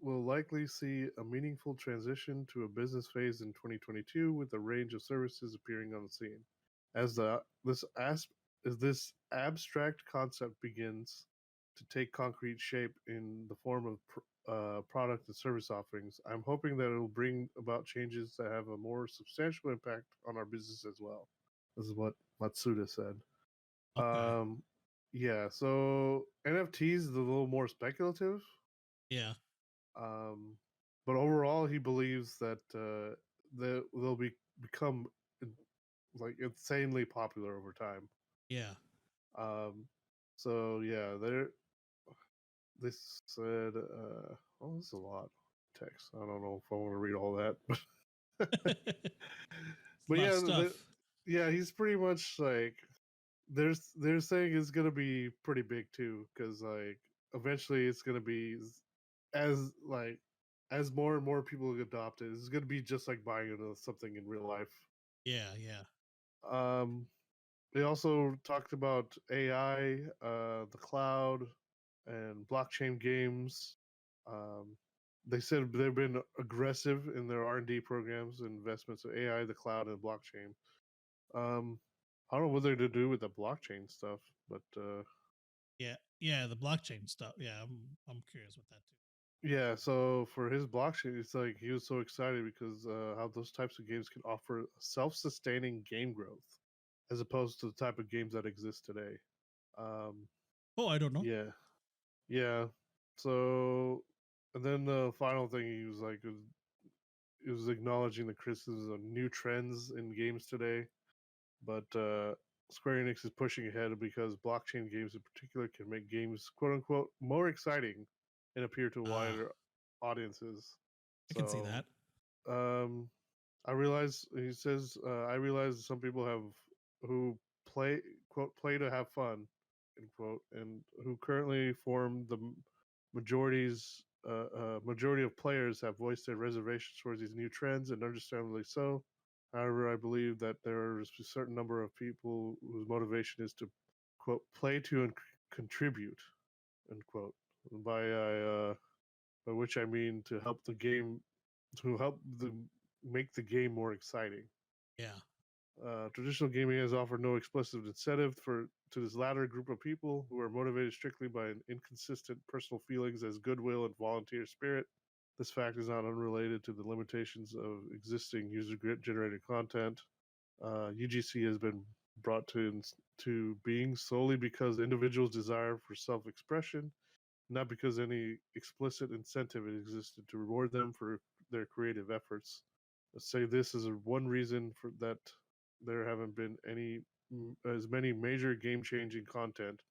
will likely see a meaningful transition to a business phase in 2022 with a range of services appearing on the scene. As this abstract concept begins to take concrete shape in the form of product and service offerings, I'm hoping that it will bring about changes that have a more substantial impact on our business as well. This is what Matsuda said. Okay. So NFTs is a little more speculative. Yeah. But overall, he believes that they'll become like insanely popular over time. Yeah. They said, this is a lot of text. I don't know if I want to read all that, but he's pretty much like, they're saying it's gonna be pretty big too, because like eventually it's gonna be as more and more people adopt it, it's gonna be just like buying something in real life. Yeah. They also talked about AI, the cloud, and blockchain games. They said they've been aggressive in their R&D programs and investments of AI, the cloud, and blockchain. I don't know what they're to do with the blockchain stuff, but the blockchain stuff. Yeah, I'm curious with that too. Yeah, so for his blockchain, it's like he was so excited because how those types of games can offer self-sustaining game growth, as opposed to the type of games that exist today. Um, Oh, I don't know. yeah, yeah. So, and then the final thing he was like, he was acknowledging the criticisms of new trends in games today, but Square Enix is pushing ahead because blockchain games in particular can make games "quote unquote" more exciting and appeal to Ah, wider audiences. I can see So, that. um, I realize he says I realize some people have who play quote play to have fun end quote and who currently form the majority of players have voiced their reservations towards these new trends, and understandably so. However, I believe that there's a certain number of people whose motivation is to quote play to and contribute end quote by which I mean to help the game to help the make the game more exciting. Yeah. Traditional gaming has offered no explicit incentive for to this latter group of people who are motivated strictly by an inconsistent personal feelings as goodwill and volunteer spirit. This fact is not unrelated to the limitations of existing user-generated content. UGC has been brought to being solely because individuals' desire for self-expression, not because any explicit incentive existed to reward them for their creative efforts. Let's say this is one reason for that there haven't been as many major game-changing content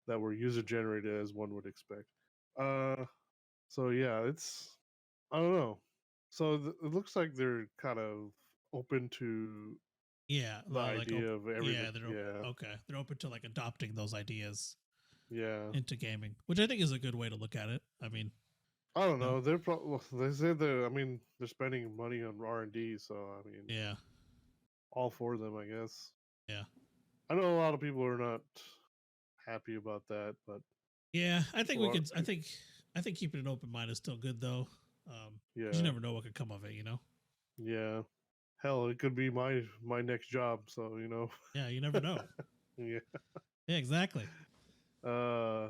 that were user-generated as one would expect. Uh, so yeah, it's I don't know. So it looks like they're kind of open to Yeah. the idea of everything. Yeah. Yeah, Okay. They're open to like adopting those ideas yeah. into gaming, which I think is a good way to look at it. I mean, I don't you know, know. They're they said that. I mean, they're spending money on R&D, so I mean, yeah. all for them, I guess. Yeah. I know a lot of people are not happy about that, but Yeah. I think we well, could, I think keeping an open mind is still good though. Cause you yeah, never know what could come of it, you know? yeah. Hell, it could be my next job, so you know. Yeah. You never know. Yeah. Yeah, exactly. Uh,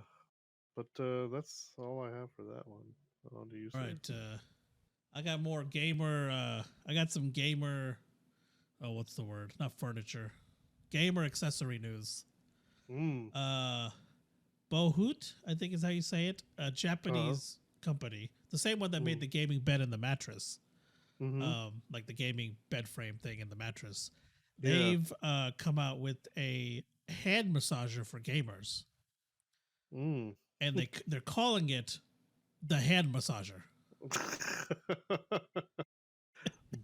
but that's all I have for that one. On to you, All sir. right. I got more gamer, I got some gamer, oh, what's the word? Not furniture. Gamer accessory news. Mm. Uh, Bohoot, I think is how you say it, a Uh. Japanese company, the same one that made Mm. the gaming bed and the mattress, Mm-hmm. like the gaming bed frame thing and the mattress. Yeah. They've come out with a hand massager for gamers, Mm. and they're calling it the hand massager.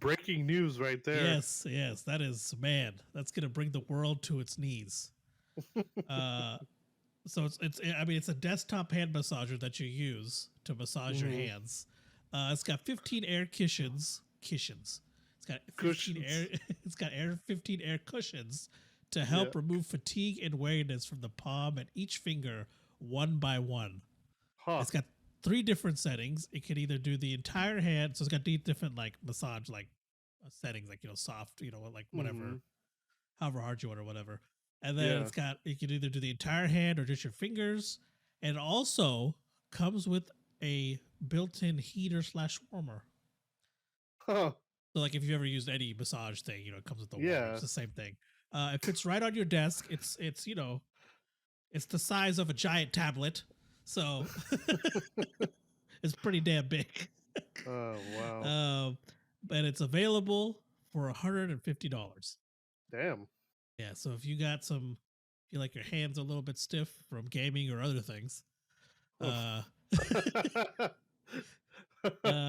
Breaking news right there. Yes, yes, that is man. That's gonna bring the world to its knees. Uh, so it's I mean it's a desktop hand massager that you use to massage your Mm. hands. It's got 15 air cushions. It's got 15 air Cushions. it's got 15 air cushions to Yeah. help remove fatigue and weariness from the palm and each finger one by one. Huh. It's got three different settings. It can either do the entire hand, so it's got these different like massage like settings, like soft, like Mm-hmm. whatever, however hard you want or whatever. And then Yeah. it's got you can either do the entire hand or just your fingers. And it also comes with a built-in heater slash warmer. Huh. So like if you ever used any massage thing, it comes with the warmer. Yeah. It's the same thing. It fits right on your desk. It's it's the size of a giant tablet. So it's pretty damn big. Oh wow. um, but it's available for $150. Damn. Yeah, so if you got some, feel like your hands a little bit stiff from gaming or other things, Oof. uh,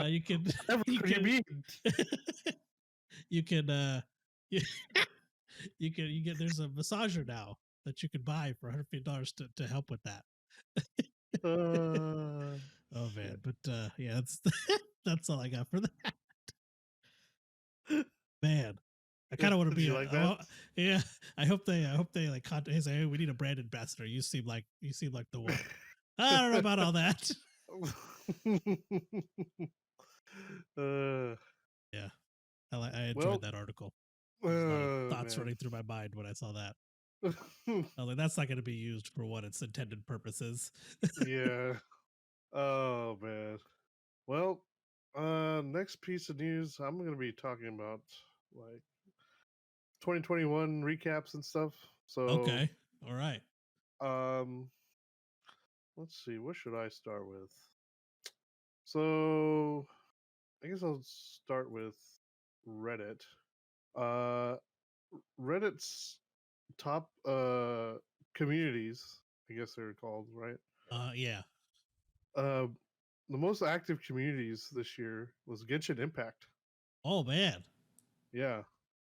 you can, Whatever you could you can, mean? you can, you, you get, there's a massager now that you can buy for $150 to help with that. Oh man, Shit. but yeah, that's that's all I got for that. Man, I kind of want to Did be you a, like that? yeah. I hope they like contact. Hey, say, hey, we need a brand ambassador. You seem like the one. I don't know about all that. uh, Yeah, I enjoyed well, that article. There's a lot of thoughts man. running through my mind when I saw that. I was like, that's not going to be used for what its intended purpose is. Yeah. Oh man. Well, next piece of news, I'm going to be talking about like 2021 recaps and stuff. So, Okay. All right. um, let's see, what should I start with? So, I guess I'll start with Reddit. Uh, Reddit's top communities, I guess they're called, right? Yeah. Uh, the most active communities this year was Genshin Impact. Oh man. Yeah,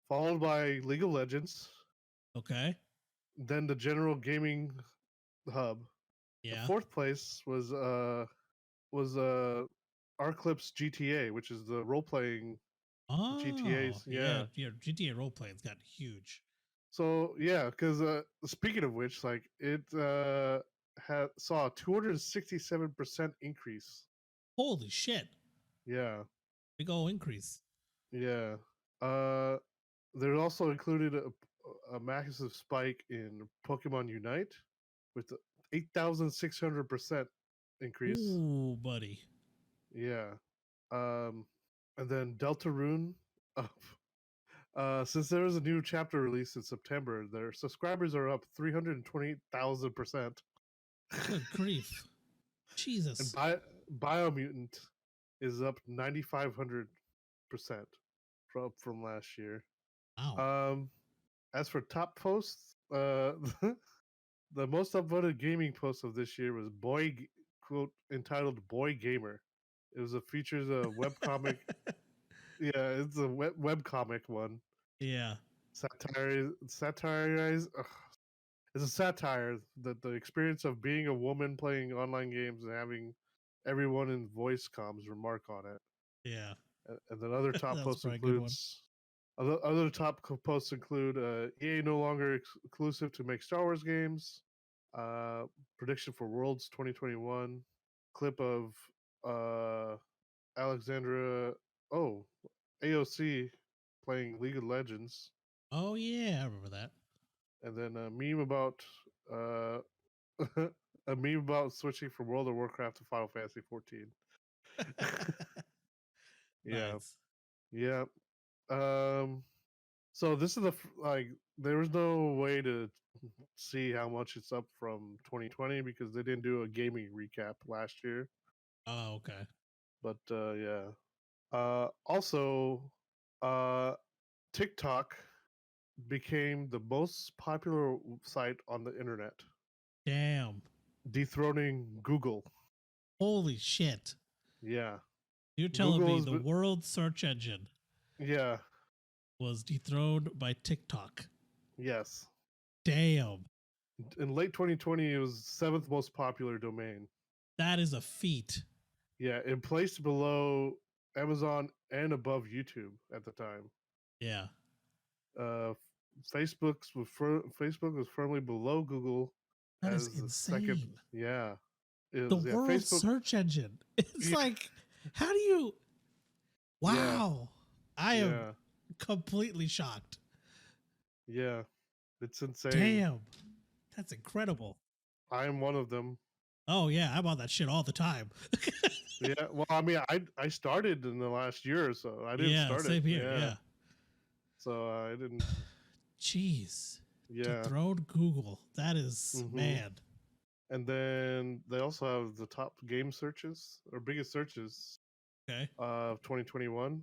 followed by League of Legends, Okay. then the general gaming hub. The Yeah. fourth place was Arclipse GTA, which is the role playing Oh GTA's. yeah. Yeah. Yeah. GTA role playing's got huge. So yeah, because speaking of which, like it saw a 267% increase. Holy shit. Yeah, Big ol' increase. yeah. Uh, there also included a massive spike in Pokemon Unite with 8,600% increase. Ooh, buddy. Yeah. Um, and then Deltarune. Since there was a new chapter released in September, their subscribers are up 328,000%. Good grief. And Jesus. Biomutant is up 9,500% from last year. Wow. Um, as for top posts, the most upvoted gaming post of this year was quote entitled "Boy Gamer." It was a features a webcomic. Yeah, it's a webcomic one. Yeah. Satirize. It's a satire that the experience of being a woman playing online games and having everyone in voice comms remark on it. Yeah. And then other top That's posts probably a good one. includes other top posts include EA no longer exclusive to make Star Wars games, uh, prediction for Worlds 2021, clip of uh, Alexandra oh AOC playing League of Legends, Oh yeah, I remember that. and then a meme about uh, a meme about switching from World of Warcraft to Final Fantasy 14. Yeah, Nice. yeah. Um, so this is like there was no way to see how much it's up from 2020 because they didn't do a gaming recap last year. Oh, okay. But yeah. Also, uh, TikTok became the most popular site on the internet, Damn. dethroning Google. Holy shit. Yeah, You're telling Google me has the been. world search engine Yeah, was dethroned by TikTok. yes. Damn. In late 2020, it was seventh most popular domain. That is a feat. Yeah, it placed below Amazon and above YouTube at the time. Yeah. Uh, Facebook was firmly below Google That is as the second. insane. Yeah, it The was. Yeah, world Facebook. search engine. It's Yeah, like, how do you. yeah, Wow. I am yeah, completely shocked. yeah. It's insane. Damn. That's incredible. I am one of them. Oh, yeah. I'm on that shit all the time. Yeah. Well, I mean, I started in the last year or so. I didn't Yeah. start it. Same here. Yeah. Yeah. So I didn't. Jeez. Yeah. Dethroned Google. That is, Mm-hmm. man. And then they also have the top game searches or biggest searches Okay. of 2021.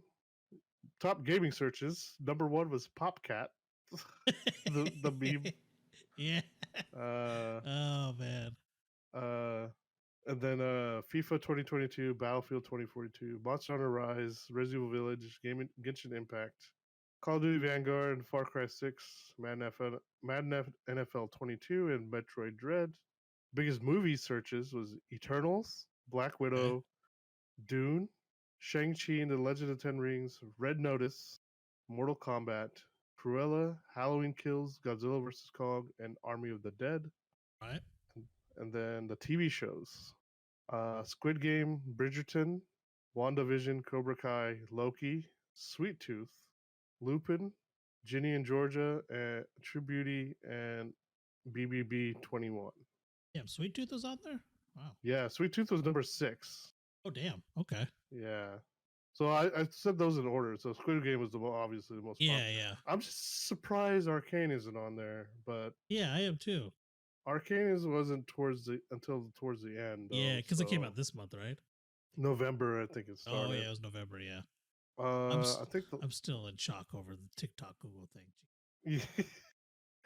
Top gaming searches. Number one was PopCat, the meme. Yeah. Uh, Oh, man. uh, and then FIFA 2022, Battlefield 2042, Monster Hunter Rise, Resident Evil Village, Genshin Impact, Call of Duty Vanguard, Far Cry 6, Madden NFL 22, and Metroid Dread. Biggest movie searches was Eternals, Black Okay. Widow, Dune, Shang-Chi and the Legend of Ten Rings, Red Notice, Mortal Kombat, Cruella, Halloween Kills, Godzilla vs. Kong, and Army of the Dead. All right. And then the TV shows. Squid Game, Bridgerton, WandaVision, Cobra Kai, Loki, Sweet Tooth, Lupin, Ginny and Georgia, and True Beauty, and BBB 21. Damn, Sweet Tooth was on there? Wow. Yeah, Sweet Tooth was number 6. Oh, damn. Okay. Yeah. So I said those in order. So Squid Game was obviously the most popular. Yeah. I'm just surprised Arcane isn't on there, but Yeah, I am too. Arcane wasn't until towards the end. Though, Yeah, because it came so out this month, right? November, I think it Oh, started. yeah, it was November. Yeah. I think I'm still in shock over the TikTok Google thing.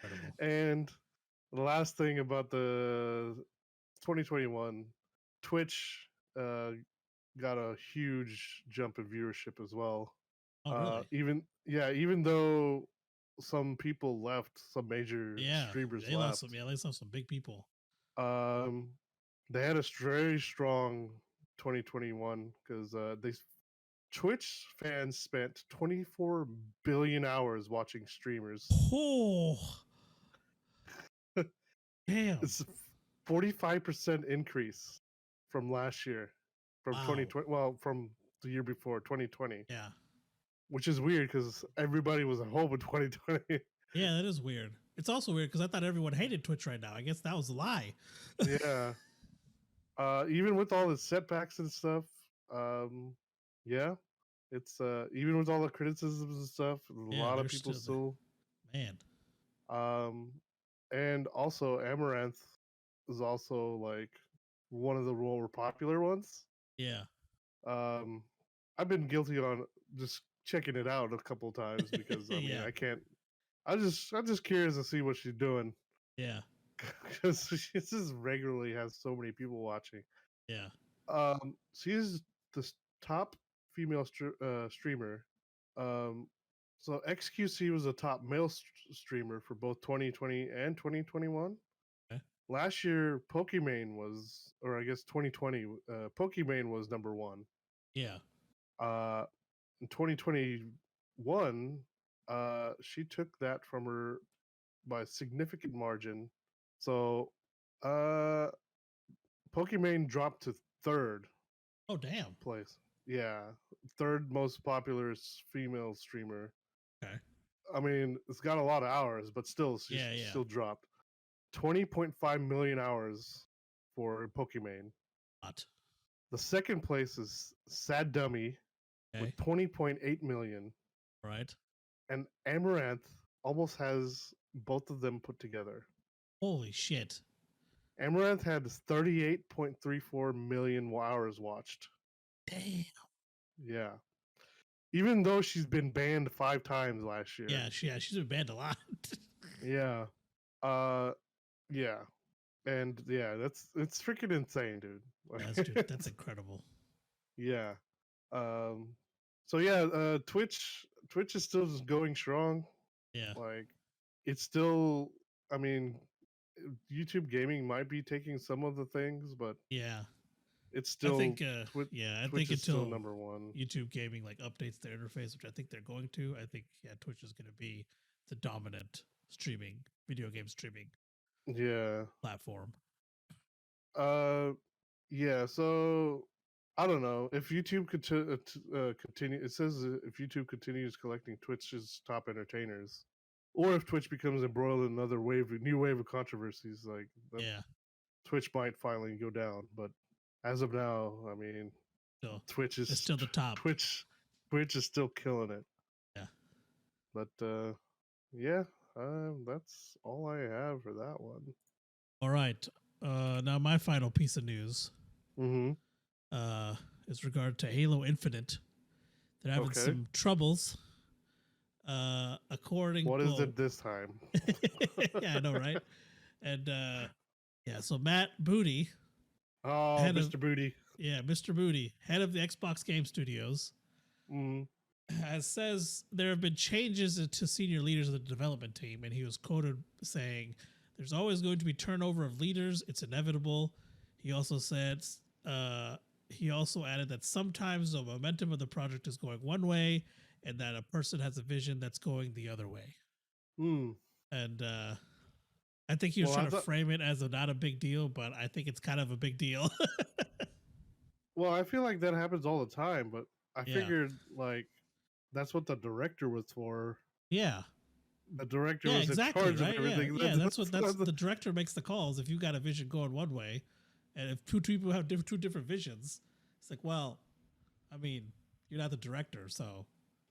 Incredible. And the last thing about the 2021, Twitch got a huge jump in viewership as well. Oh, really? Even though some people left, some major streamers they left. They lost some big people. They had a very strong 2021 because Twitch fans spent 24 billion hours watching streamers. Oh, damn! It's a 45% increase from last year, from 2020. Well, from the year before, 2020. Yeah, which is weird because everybody was at home in 2020. Yeah, that is weird. It's also weird because I thought everyone hated Twitch right now. I guess that was a lie. Yeah. Even with all the setbacks and stuff, yeah, it's even with all the criticisms and stuff, a lot of people still man. And also Amaranth is also like one of the more popular ones. Yeah. I've been guilty on just checking it out a couple times because I mean I can't. I'm just curious to see what she's doing. Yeah. Because she just regularly has so many people watching. Yeah. She's the top female streamer. So XQC was a top male streamer for both 2020 and 2021. Okay. Last year, Pokimane was, or I guess 2020, Pokimane was number one. Yeah. In 2021, she took that from her by a significant margin. So, Pokimane dropped to third. Oh, damn. Place. Yeah. Third most popular female streamer. Okay. I mean, it's got a lot of hours, but still, still dropped. 20.5 million hours for Pokimane. What? The second place is Sad Dummy with 20.8 million. Right. And Amaranth almost has both of them put together. Holy shit. Amaranth had 38.34 million hours watched. Damn. Yeah. Even though she's been banned 5 times last year. Yeah, she's been banned a lot. Yeah. Yeah. And yeah, it's freaking insane, dude. That's incredible. Yeah. So yeah, Twitch is still just going strong. Yeah. Like it's still, I mean, YouTube gaming might be taking some of the things, but yeah, it's still. I think Twitch until is still number one. YouTube gaming like updates their interface, which I think they're going to. I think Twitch is going to be the dominant video game streaming. Yeah. Platform. Yeah. So I don't know if YouTube could continue. It says if YouTube continues collecting Twitch's top entertainers, or if Twitch becomes embroiled in another new wave of controversies, like Twitch might finally go down. But as of now, I mean, Twitch is still the top. Twitch is still killing it. Yeah. But yeah, that's all I have for that one. All right. Now my final piece of news. Mm-hmm. Is regard to Halo Infinite. They're having some troubles. According what is it this time? Yeah, I know, right? And so Matt Booty. Oh, Mr. Booty. Yeah, Mr. Booty, head of the Xbox Game Studios, says there have been changes to senior leaders of the development team, and he was quoted saying, "There's always going to be turnover of leaders. It's inevitable." He also said, he also added that sometimes the momentum of the project is going one way, and that a person has a vision that's going the other way. And I think he was trying to frame it as not a big deal, but I think it's kind of a big deal. Well, I feel like that happens all the time, but I figured like that's what the director was for. Yeah. The director was in charge of everything. Yeah, that's the director makes the calls if you got a vision going one way, and if two people have two different visions, It's like, well, I mean, you're not the director, so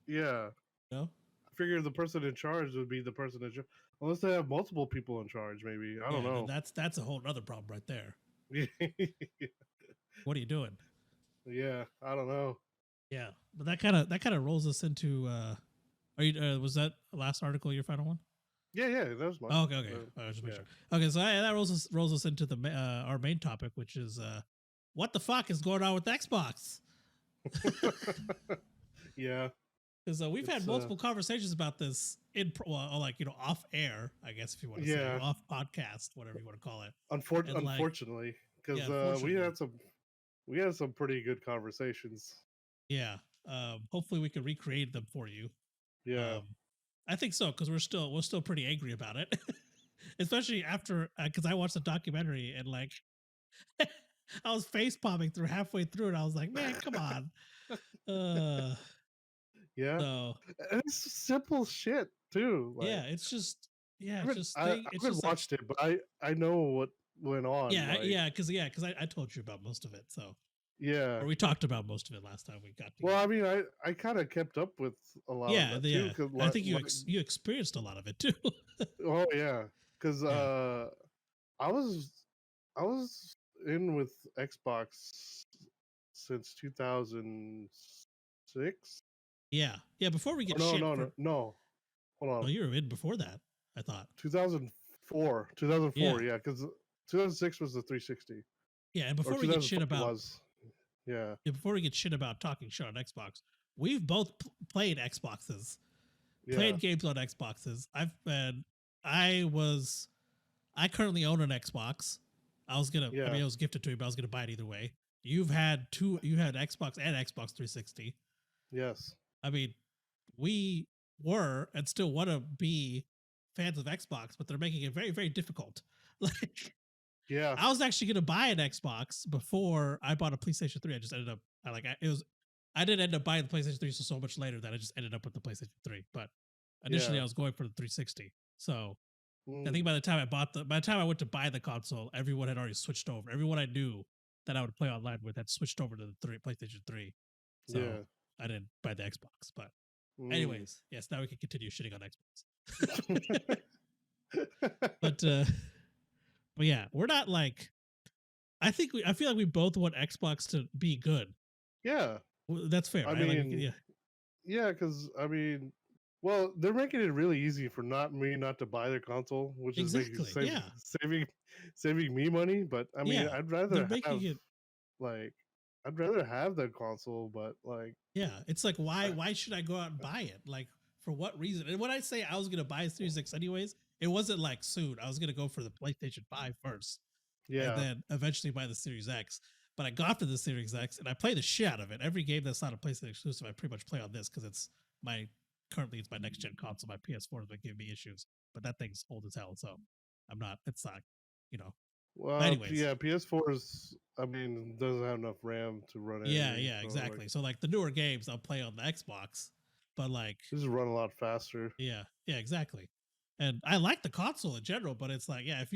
Yeah. you know. I figured the person in charge would be the person in charge. Unless they have multiple people in charge, maybe. I don't Yeah, then know. that's a whole other problem right there. Yeah. What are you doing? Yeah, I don't know. Yeah, but that kind of rolls us into. Are you? Was that the last article your final one? Yeah, that was mine. Oh, okay. Just make yeah. sure. Okay, so that rolls us into the our main topic, which is what the fuck is going on with Xbox? Yeah. Because we've had It's, multiple conversations about this off air, I guess if you want to say, Yeah. off podcast, whatever you want to call it. Unfortunately, because unfortunately. we had some pretty good conversations. Yeah. Hopefully we can recreate them for you. Yeah. I think so because we're still pretty angry about it, especially after because I watched the documentary and like I was face palming through halfway through and I was like, man, come on. Yeah. So And it's simple shit too. Like, yeah, it's just I it's haven't just watched it, but I know what went on. because I told you about most of it. So Yeah. or we talked about most of it last time we got together. Well, I mean, I kind of kept up with a lot of that too. Cause I think you experienced a lot of it too. Oh yeah, because I was I was in with Xbox since 2006. Yeah. Before we get No, shit. no. Hold on. Oh, you were in before that. I thought 2004. 2004. Yeah, because 2006 was the 360. Yeah, and before we get shit about before we get shit about talking shit on Xbox, we've both played Xboxes, yeah. played games on Xboxes. I currently own an Xbox. I mean, it was gifted to me, but I was gonna buy it either way. You had Xbox and Xbox 360. Yes. I mean, we were and still want to be fans of Xbox, but they're making it very, very difficult. Like, yeah, I was actually gonna buy an Xbox before I bought a PlayStation 3. I just ended up I didn't end up buying the PlayStation 3 so much later that I just ended up with the PlayStation 3. But initially I was going for the 360. So I think by the time I went to buy the console, everyone had already switched over. Everyone I knew that I would play online with had switched over to the PlayStation 3. So I didn't buy the Xbox. But anyways, yes, now we can continue shitting on Xbox. but yeah, we're not like I feel like we both want Xbox to be good. Yeah. Well, that's fair. I mean, yeah, because I mean, well, they're making it really easy for not to buy their console, which is saving me money. But I mean, I'd rather I'd rather have the console, but like, it's like why should I go out and buy it? Like, for what reason? And when I say I was gonna buy a Series X anyways, it wasn't like soon. I was gonna go for the PlayStation 5 first. Yeah. And then eventually buy the Series X. But I got to the Series X and I play the shit out of it. Every game that's not a PlayStation exclusive, I pretty much play on this because it's my next gen console. My PS4 has been giving me issues, but that thing's old as hell. So it's not, Well, anyways. Yeah, PS4 is, I mean, doesn't have enough RAM to run it. Yeah, exactly. So like the newer games I'll play on the Xbox, but like this run a lot faster. Yeah, exactly. And I like the console in general, but it's like, if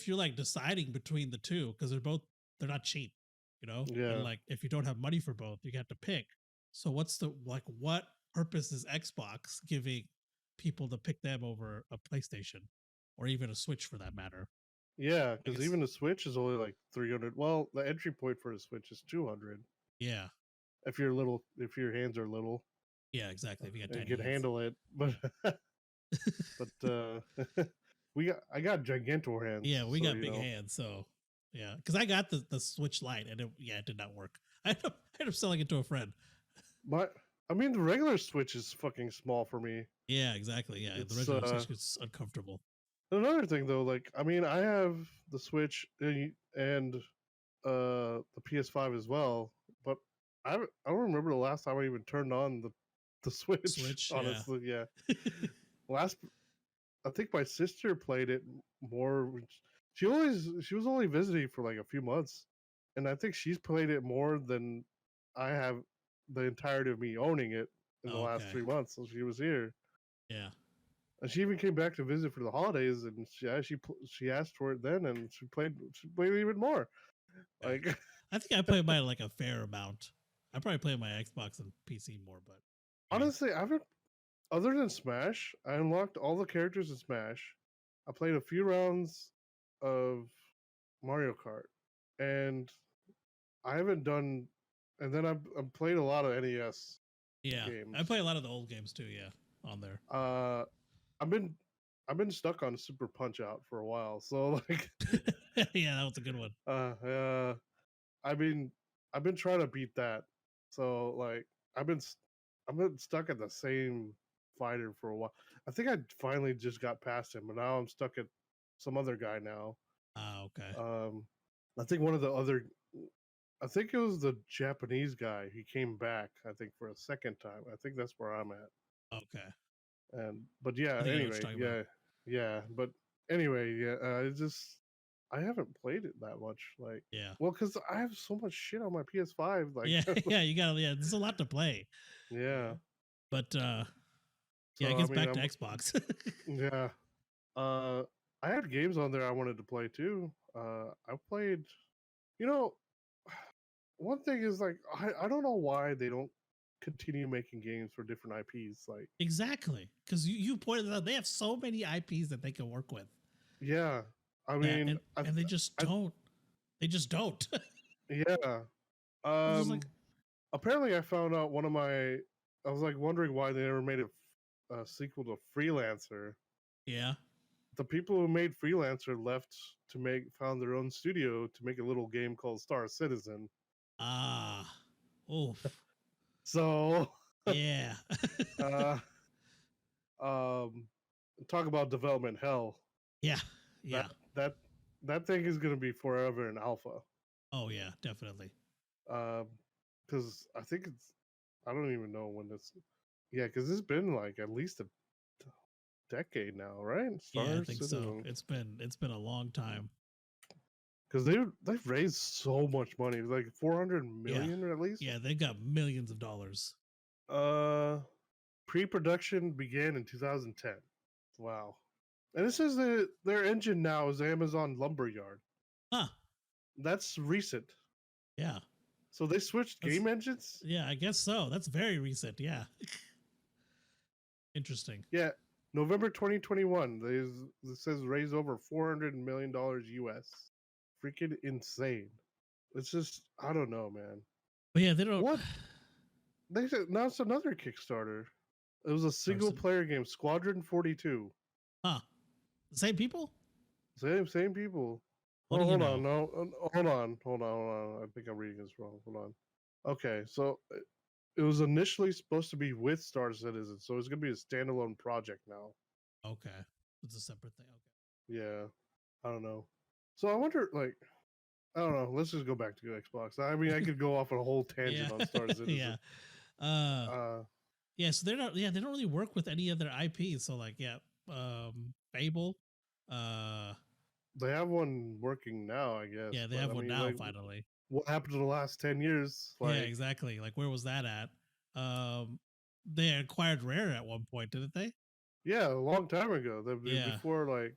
you're like deciding between the two, because they're not cheap, Yeah. And like if you don't have money for both, you have to pick. So what purpose is Xbox giving people to pick them over a PlayStation or even a Switch for that matter? Yeah, because even the Switch is only like 300. Well, the entry point for the Switch is 200. Yeah. If your hands are little. Yeah, exactly. If you got and can handle it, but I got gigantor hands. Yeah, we got big hands, so yeah. Because I got the Switch Lite, and it did not work. I ended up selling it to a friend. But I mean, the regular Switch is fucking small for me. Yeah, exactly. Yeah, the regular Switch is uncomfortable. Another thing, though, like I mean, I have the Switch and the PS5 as well, but I don't remember the last time I even turned on the Switch. Honestly, yeah. I think my sister played it more. She was only visiting for like a few months, and I think she's played it more than I have the entirety of me owning it in the last 3 months. So she was here. Yeah. And she even came back to visit for the holidays, and she asked for it then, and she played even more. Like, I think I play by like a fair amount. I probably play my Xbox and PC more, but I mean, Honestly, I haven't. Other than Smash, I unlocked all the characters in Smash. I played a few rounds of Mario Kart, and I haven't done. And then I've played a lot of NES yeah, I games. play a lot of the old games too. Yeah, on there. Uh, I've been stuck on Super Punch Out for a while, so like, Yeah, that was a good one. uh, uh, I've been I've been trying to beat that. So like, I've been s- I've been stuck at the same fighter for a while. I think I finally just got past him, but now I'm stuck at some other guy now. Ah, okay, Um, I think I think it was the Japanese guy. He came back, I think, for a second time. I think that's where I'm at. okay. And but yeah, I think I know what anyway, you're talking about. yeah. But anyway, yeah. It's just I haven't played it that much. Like, Yeah, well, because I have so much shit on my PS5. Like, yeah, yeah. You gotta. Yeah, there's a lot to play. You yeah. know, but yeah, I So I guess mean, back to I'm Xbox. yeah. Uh, I had games on there I wanted to play too. I played. You know, one thing is like I don't know why they don't continue making games for different IPs. Like, Exactly, because you pointed out they have so many IPs that they can work with. yeah. I Yeah, mean, and they just I don't. They just don't. yeah. I'm just like, Apparently, I found out one of my. I was like wondering why they never made a sequel to Freelancer. yeah, The people who made Freelancer left to found their own studio to make a little game called Star Citizen. ah, oof, So, yeah, uh, um, talk about development hell. yeah, That yeah. that that thing is going to be forever in alpha. Oh yeah, definitely. Because I think it's. I don't even know when this. Yeah, because it's been like at least a decade now, right? Yeah, I Star think so. Citizen. It's been a long time. Because they've raised so much money, like 400 Yeah, million or at least. yeah. They got millions of dollars. Uh, pre-production began in 2010. Wow, and this is their engine now is Amazon Lumberyard. Huh? That's recent. Yeah. So they switched That's game engines. yeah. I guess so. That's very recent. Yeah. Interesting. Yeah, November 2021. This says raised over $400 million US. Freaking insane. It's just I don't know, man. But yeah, they don't. What they announced another Kickstarter. It was a single Started. player game, Squadron 42. Huh? The same people? Same people. What Oh, do you hold know? on, no, hold on. I think I'm reading this wrong. Hold on. Okay, so it was initially supposed to be with Star Citizen, so it's gonna be a standalone project now. Okay, it's a separate thing. Okay. Yeah, I don't know. So I wonder, like, I don't know. Let's just go back to Xbox. I mean, I could go off on a whole Yeah. tangent on Star Yeah. Citizen. Uh. Uh, Yeah. So they're not. Yeah, they don't really work with any other IPs. So like, yeah. Fable. Uh. they have one working now, I guess. Yeah, they But have I one mean, now. like, Finally. what happened in the last 10 years? Yeah. Like, Exactly. Like, where was that at? Um. They acquired Rare at one point, didn't they? yeah, a long time ago. Yeah. Before, like,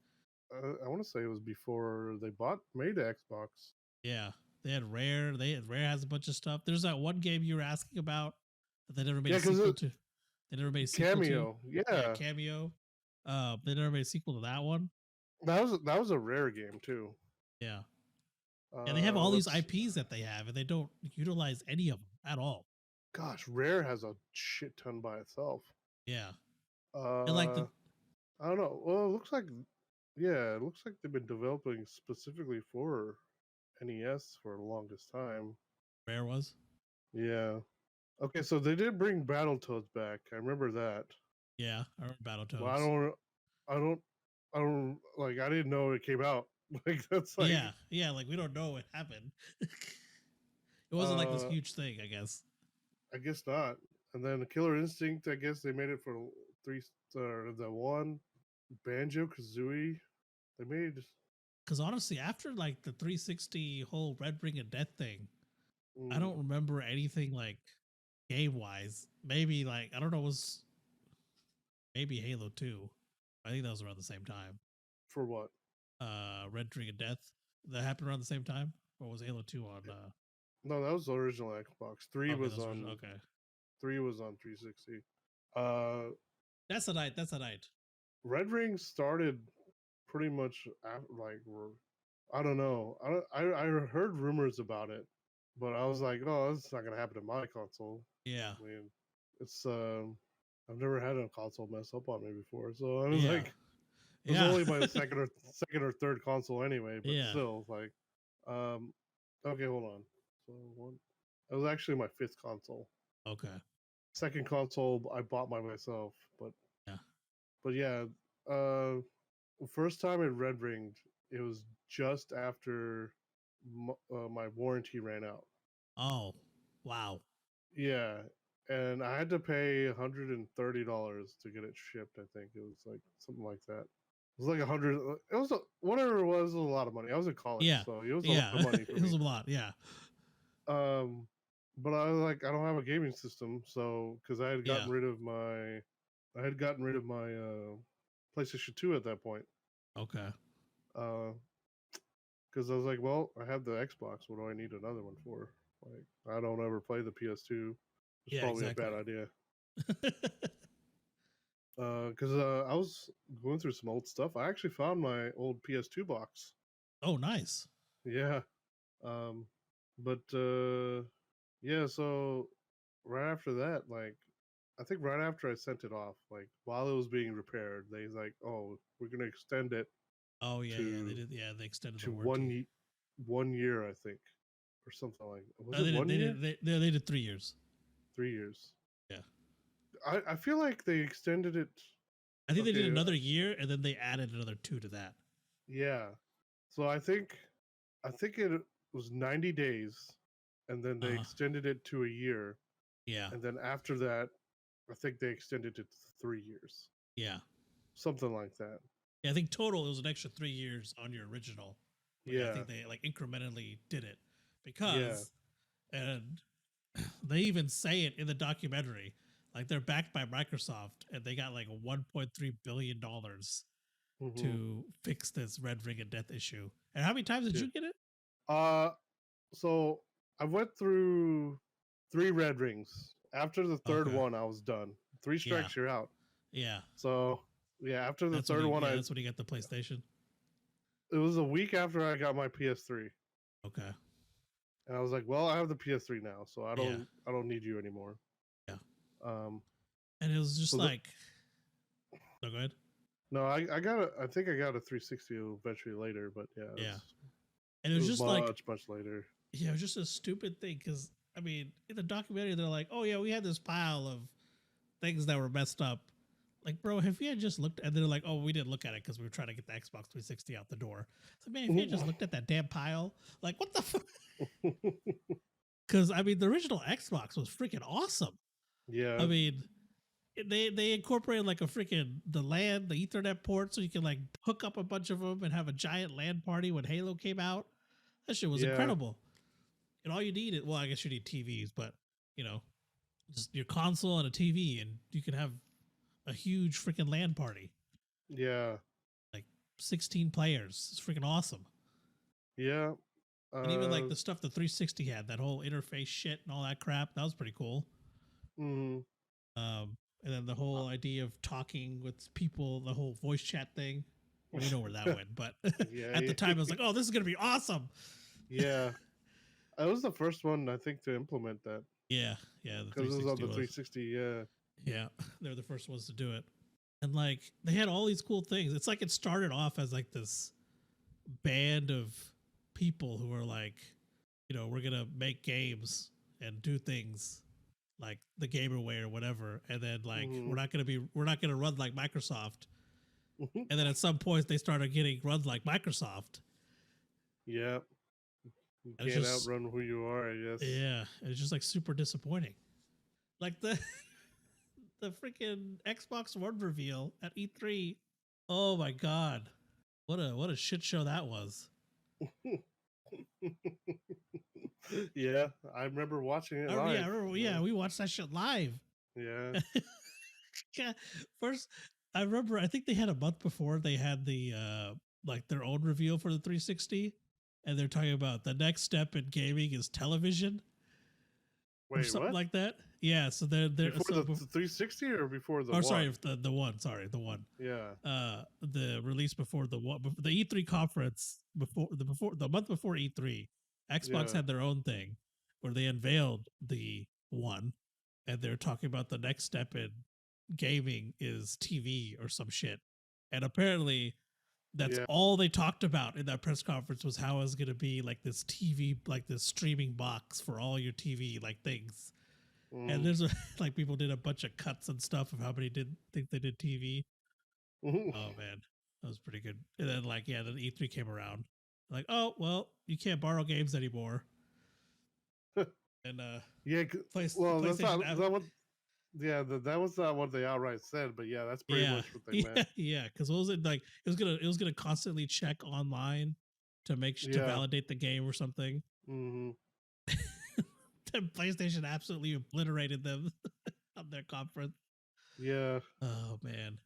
I want to say it was before they made the Xbox. Yeah. They had Rare. Rare has a bunch of stuff. There's that one game you were asking about that they never made Yeah, a because sequel to. They never made a sequel to. Cameo. Yeah, Yeah, Cameo. They never made a sequel to that one. that was a rare game too. Yeah. And they have all these Let's. IPs that they have, and they don't utilize any of them at all. Gosh, Rare has a shit ton by itself. Yeah. And like Uh, the I don't know. Well, it looks like, yeah, it looks like they've been developing specifically for NES for the longest time. Rare was. Yeah. Okay, so they did bring Battletoads back. I remember that. Yeah. I remember Well, Battletoads. I don't, I don't like. I didn't know it came out. Like that's like, Yeah. Yeah. Like we don't know what happened. It wasn't like this uh, huge thing, I guess. I guess not. And then Killer Instinct. I guess they made it for three. The one Banjo Kazooie. They made. Because honestly, after like the 360 whole Red Ring of Death thing, I Mm, don't remember anything like game wise. Maybe like I don't know, it was maybe Halo 2. I think that was around the same time. for what? Red Ring of Death. That happened around the same time? Or was Halo 2 on No, that was the original Xbox. Three Okay, was those were on okay. 360. Uh, That's a night. That's a night. Red Ring started pretty much I don't know. I heard rumors about it, but I was like, oh, that's not gonna happen to my console. Yeah. I mean, it's I've never had a console mess up on me before, so I was Yeah. like, it was Yeah. only my second or third console anyway, but Yeah. still, like, um, okay, hold on. So one, it was actually my fifth console. Okay. Second console I bought by myself, but Yeah. yeah, uh, first time it red ringed, it was just after my warranty ran out. Oh, wow. Yeah, and I had to pay $130 to get it shipped. I think it was like something like that. It was like 100. It was whatever it was a lot of money. I was in college, Yeah. so it was a lot Yeah. of money for It was me. a lot. Yeah. Um, but I was like, I don't have a gaming system, so because I had Yeah. gotten rid of my PlayStation 2 at that point. Okay. Because I was like, well, I have the Xbox. What do I need another one for? Like, I don't ever play the PS2. It's Yeah, probably exactly. a bad idea. Because I was going through some old stuff. I actually found my old PS2 box. Oh, nice. Yeah. Um, but yeah. So right after that, like, I think right after I sent it off, like while it was being repaired, they like, oh, we're gonna extend it Oh, yeah, yeah. They to did. Yeah, they extended the to warranty. 1 year, I think, or something like. Was Oh, it they did. 1 year? They did 3 years. 3 years. Yeah. I feel like they extended it. I think they did Okay, another year, and then they added another 2 to that. yeah. So I think it was 90 days, and then they Uh-huh. extended it to a year, Yeah. and then after that, I think they extended it to 3 years, Yeah. something like that. Yeah. I think total it was an extra 3 years on your original. But yeah, I Yeah, think they like incrementally did it yeah, because, and they even say it in the documentary. Like they're backed by Microsoft, and they got like $1.3 billion hmm to fix this red ring of death issue. And how many times did yeah. you get it? Uh, so I went through 3 red rings. After the third Okay. one, I was done. Three Yeah. strikes, you're out. Yeah. So yeah, after the That's when third you. one, Yeah. That's when you get the PlayStation. it was a week after I got my PS3, Okay. and I was like, well, I have the PS3 now, so Yeah. I don't need you anymore. Yeah. Um, And it was just so the, like. No, go ahead. no, I think I got a 360 eventually later, but yeah, Yeah. And it it was was just like. much later. Yeah, it was just a stupid thing because I mean, in the documentary, they're like, "Oh yeah, we had this pile of things that were messed up." Like, bro, if you had just looked, and they're like, "Oh, we didn't look at it because we were trying to get the Xbox 360 out the door." So, man, if you had just looked at that damn pile, like, what the fuck? Because I mean, the original Xbox was freaking awesome. Yeah, I mean, they incorporated like a freaking the Ethernet port, so you can like hook up a bunch of them and have a giant LAN party when Halo came out. That shit was yeah, incredible. And all you need is, well, I guess you need TVs, but you know, just your console and a TV, and you can have a huge freaking LAN party, yeah, like 16 players. It's freaking awesome. yeah. And even Uh, like the stuff the 360 had, that whole interface shit and all that crap, that was pretty cool. mm, And then the whole idea of talking with people, the whole voice chat thing. Well, we know where that went, but yeah, at the time, I was like, "Oh, this is gonna be awesome." yeah. I was the first one I think to implement that Yeah, yeah. The because it was on 360 the was. 360. Yeah, Yeah, they're the first ones to do it. And like they had all these cool things. It's like it started off as like this band of people who are like, we're gonna make games and do things like the gamer way or whatever. And then like mm-hmm. we're not gonna run like Microsoft. And then at some point they started getting run like Microsoft. Yeah. You And it's can't just outrun who you are, I guess. yeah, it's just like super disappointing. Like the the freaking Xbox One reveal at E3. Oh my god. What a shit show that was. Yeah, I remember watching it Yeah, live. I remember, yeah, we watched that shit live. Yeah. Yeah, first I remember I think they had a month before they had the like their own reveal for the 360 and they're talking about the next step in gaming is television or Wait, something what? like that. Yeah, so they're Before so the 360 or before the or one? sorry, the one, sorry, the one. Yeah. The release before the one, the E3 conference before the month before E3, Xbox Yeah. had their own thing where they unveiled the one, and they're talking about the next step in gaming is TV or some shit, and apparently that's Yeah. all they talked about in that press conference was how it was going to be like this TV, like this streaming box for all your TV like things. And there's like people did a bunch of cuts and stuff of how many did think they did TV. Oh man, that was pretty good. And then like then E3 came around, like oh well, you can't borrow games anymore. And Yeah. Well, that's PlayStation. not that what. Yeah, that was not what they outright said, but yeah, that's pretty much what they meant. Yeah. Because what was it like? It was gonna constantly check online to to validate the game or something. Mm-hmm. PlayStation absolutely obliterated them on their conference. Yeah. Oh man.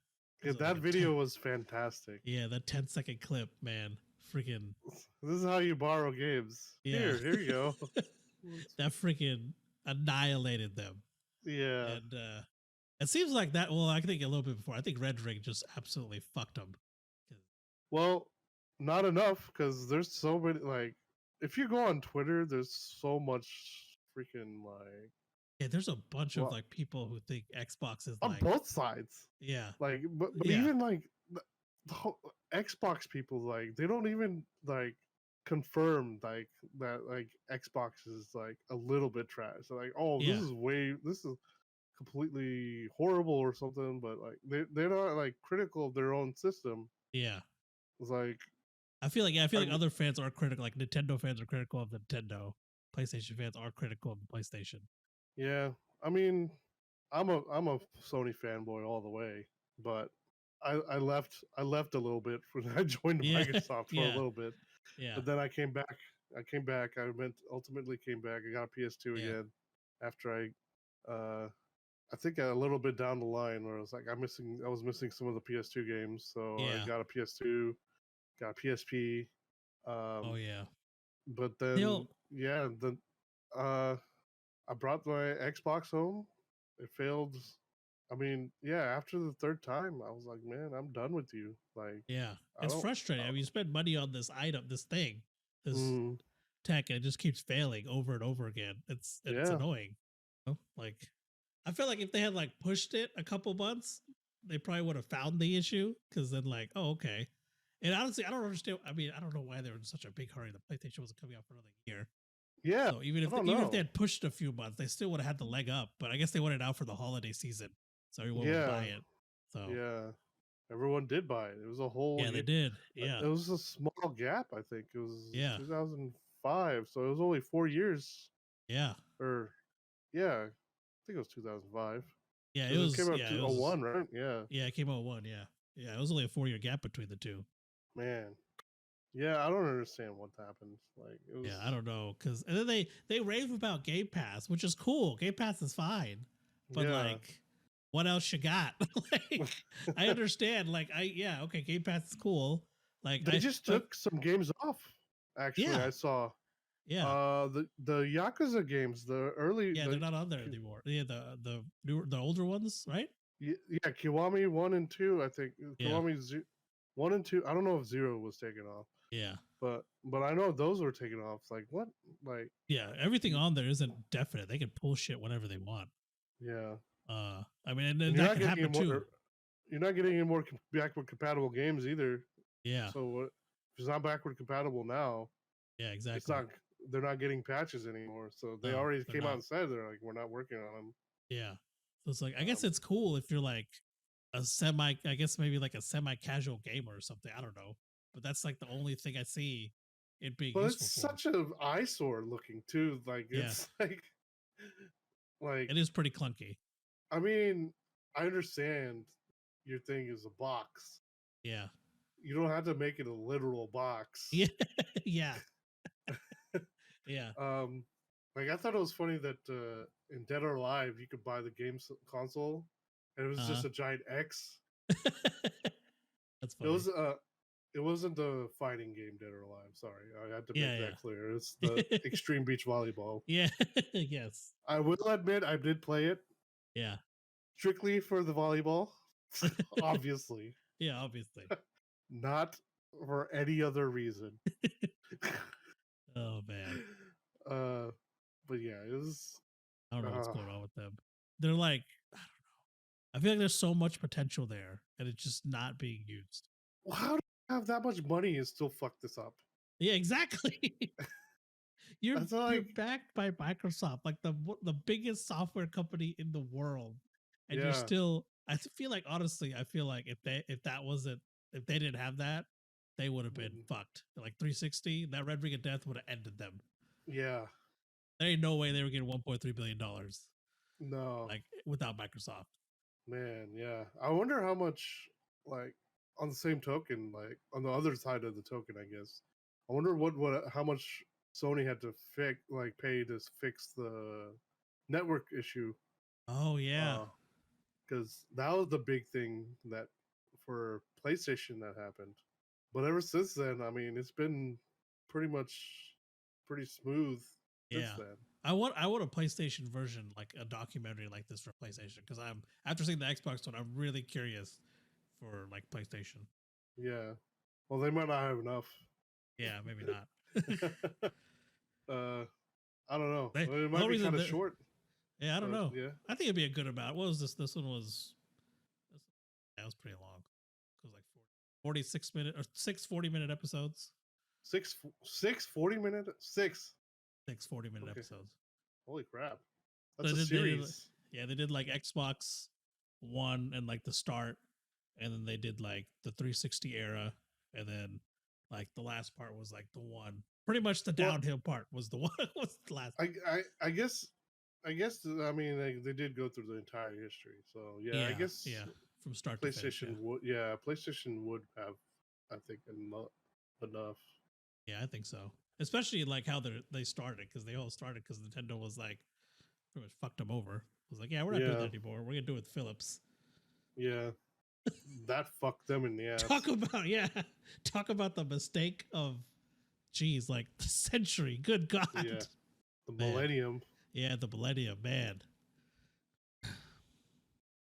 Yeah, that video was fantastic. Yeah, that 10-second clip, man. Freaking. This is how you borrow games. Yeah. Here you go. That freaking annihilated them. Yeah. And it seems like that. Well, I think a little bit before. I think Red Ring just absolutely fucked them. Well, not enough because there's so many. Like, if you go on Twitter, there's so much freaking like. Yeah, there's a bunch of like people who think Xbox is on like both sides. Yeah. Like, but even like the whole Xbox people, like they don't even like confirm like that like Xbox is like a little bit trash. So, like, oh, this is completely horrible or something. But like they're not like critical of their own system. Yeah. It's like I feel like other fans are critical. Like Nintendo fans are critical of Nintendo. PlayStation fans are critical of the PlayStation. Yeah, I mean, I'm a Sony fanboy all the way, but I left a little bit when I joined Microsoft for a little bit. Yeah. But then I came back. I ultimately came back. I got a PS2 again after I think a little bit down the line where I was like, I was missing some of the PS2 games, so I got a PS2, got a PSP. Oh yeah. But then I brought my Xbox home. It failed. I mean, after the third time, I was like, man, I'm done with you. Like, it's frustrating. I mean, you spend money on this item, this thing, this tech, and it just keeps failing over and over again. It's annoying. Like, I feel like if they had like pushed it a couple months, they probably would have found the issue. Because then, like, oh, okay. And honestly, I don't understand. I mean, I don't know why they were in such a big hurry. The PlayStation wasn't coming out for another year. Yeah. So even if they had pushed a few months, they still would have had the leg up. But I guess they wanted it out for the holiday season, so everyone would buy it. So everyone did buy it. It was a whole they did. Yeah, it was a small gap. I think it was 2005, so it was only 4 years. Yeah, or I think it was 2005. Yeah, it came out 2001, right? Yeah, it came out 2001. Yeah, it was only a 4-year gap between the two. Man. Yeah, I don't understand what happened. Like, it was... I don't know, because and then they rave about Game Pass, which is cool. Game Pass is fine, but like, what else you got? Like, I understand. Like, okay, Game Pass is cool. Like, they just took some games off. Actually, I saw. Yeah. The Yakuza games, the early. Yeah, they're not on there anymore. Yeah, the older ones, right? Yeah, Kiwami 1 and 2. I think Kiwami 1 and 2. I don't know if 0 was taken off. Yeah. But I know those were taken off. Like, what? Like, everything on there isn't definite. They can pull shit whenever they want. Yeah. I mean, and that can happen too. You're not getting any more backward compatible games either. Yeah. So if it's not backward compatible now, exactly. It's not. They're not getting patches anymore. So they already came out and said they're like, we're not working on them. Yeah. So it's like, I guess it's cool if you're like maybe like a semi-casual gamer or something. I don't know. But that's like the only thing I see it being useful it's such an eyesore looking too. Like, it's like it is pretty clunky. I mean, I understand your thing is a box. Yeah. You don't have to make it a literal box. Yeah. Yeah. Yeah. Like, I thought it was funny that in Dead or Alive you could buy the game console and it was just a giant X. That's funny. It wasn't the fighting game Dead or Alive. Sorry, I had to make Yeah, that clear. It's the Extreme Beach Volleyball. yeah, yes, I will admit I did play it yeah, strictly for the volleyball, obviously, yeah, obviously. not for any other reason. Oh man, uh, but yeah, it was. I don't know what's going on with them. They're like, I don't know. I feel like there's so much potential there, and it's just not being used. How do you have that much money and still fuck this up? Yeah, exactly. you're That's you're like, backed by Microsoft, like the biggest software company in the world, and you're yeah, still. I feel like honestly, I feel like if they didn't have that, they would have been fucked. Like 360, that Red Ring of Death would have ended them. yeah, There ain't no way they were getting 1.3 billion dollars no, like without Microsoft. man, yeah. I wonder how much, like, on the same token, like on the other side of the token, I guess. I wonder how much Sony had to pay to fix the network issue. Oh yeah, Because that was the big thing that for PlayStation that happened. But ever since then, I mean, it's been pretty much pretty smooth since yeah. then. I want a PlayStation version, like a documentary like this for PlayStation, because I'm after seeing the Xbox one, I'm really curious for like PlayStation. Yeah. Well, they might not have enough. Yeah, maybe not. I don't know. They, It the might whole be reason kind of that short, yeah, I don't but know. yeah. I think it'd be a good amount. What was this? This one was that was pretty long. It was like 46 minute or 6 40-minute episodes. Six 40-minute six. 6 40-minute Okay. episodes. Holy crap. So That's a series. yeah, they did like Xbox One and like the start, and then they did like the 360 era, and then like the last part was like the one. Pretty much the Well, downhill part was the one was the last. I guess I mean they did go through the entire history. So yeah, I Yeah, guess yeah, from start to finish. Yeah, PlayStation would have, I think, enough. yeah, I think so. Especially like how they started, because they all started because Nintendo was like pretty much fucked them over. It was like, yeah, we're not doing Yeah, that anymore. We're gonna do it with Philips. yeah, that fucked them in the ass. Talk about the mistake of, geez, like the century. Good God, Yeah, the man. millennium. Yeah, the millennium, man.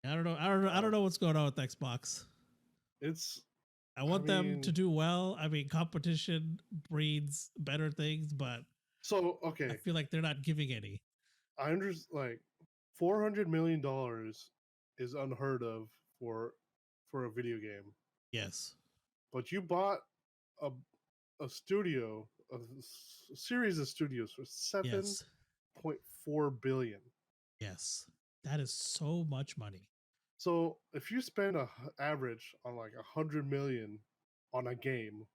I don't know what's going on with Xbox. I want them to do well. I mean, competition breeds better things, but so okay. I feel like they're not giving any. I understand. Like, $400 million is unheard of for a video game. Yes, But you bought a studio, a series of studios for yes, 7.4 billion. yes. That is so much money. So if you spend a average on like 100 million on a game,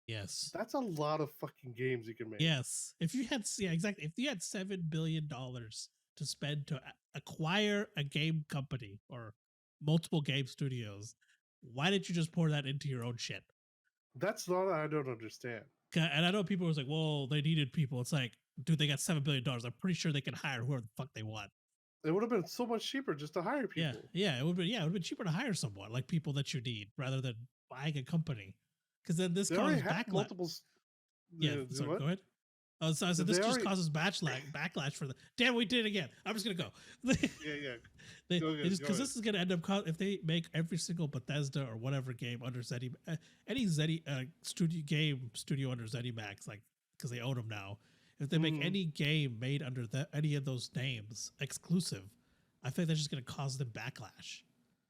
yes, that's a lot of fucking games you can make. yes. If you had, yeah, exactly. If you had $7 billion to spend to acquire a game company or multiple game studios, why didn't you just pour that into your own shit? That's not, I don't understand. And I know people was like, well, they needed people. It's like, dude, they got $7 billion. I'm pretty sure they can hire whoever the fuck they want. It would have been so much cheaper just to hire people. Yeah, it would have been cheaper to hire someone, like people that you need, rather than buying a company. Because then this causes backlash. Multiple. Yeah, sorry, what? go ahead. Oh, so I said this just causes backlash for the. Damn, we did it again. I'm just gonna go. Yeah. Because this is gonna end up if they make every single Bethesda or whatever game under any studio under ZeniMax, like because they own them now. If they make any game made under any of those names exclusive, I think that's just gonna cause them backlash.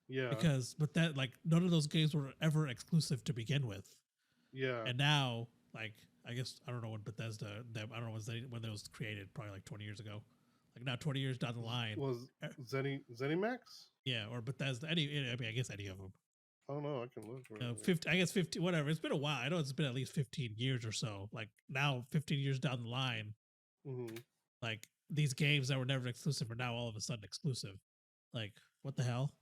Yeah. Because that like none of those games were ever exclusive to begin with. Yeah. And now, like, I guess I don't know when Bethesda. I don't know when it was created. Probably like 20 years ago. Like now, 20 years down the line, was ZeniMax? Yeah, or Bethesda. I mean, I guess any of them. I don't know. I can look for it. 50. I guess 50. Whatever. It's been a while. I know it's been at least 15 years or so. Like now, 15 years down the line, like these games that were never exclusive are now all of a sudden exclusive. Like what the hell?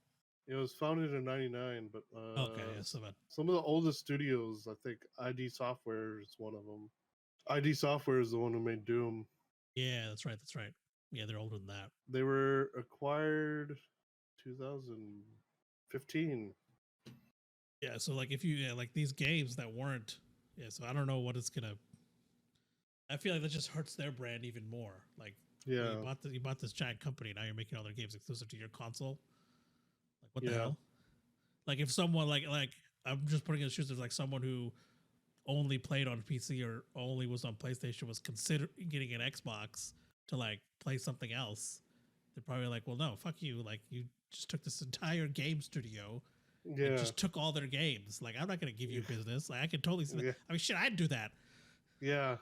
It was founded in '99, but okay, yeah, so some of the oldest studios, I think ID Software is one of them. ID Software is the one who made Doom. Yeah, that's right. That's right. Yeah, they're older than that. They were acquired 2015. Yeah, so like if you like these games that weren't, so I don't know what it's gonna. I feel like that just hurts their brand even more. Like, well, Yeah, you bought this giant company, now you're making all their games exclusive to your console. Like, what the yeah, hell? Like, if someone like I'm just putting in the shoes of like someone who only played on PC or only was on PlayStation was considering getting an Xbox to like play something else. They're probably like, well, no, fuck you. Like, you just took this entire game studio and yeah, just took all their games. Like, I'm not gonna give you business. Like, I can totally see that. yeah, I mean, shit, I'd do that. yeah.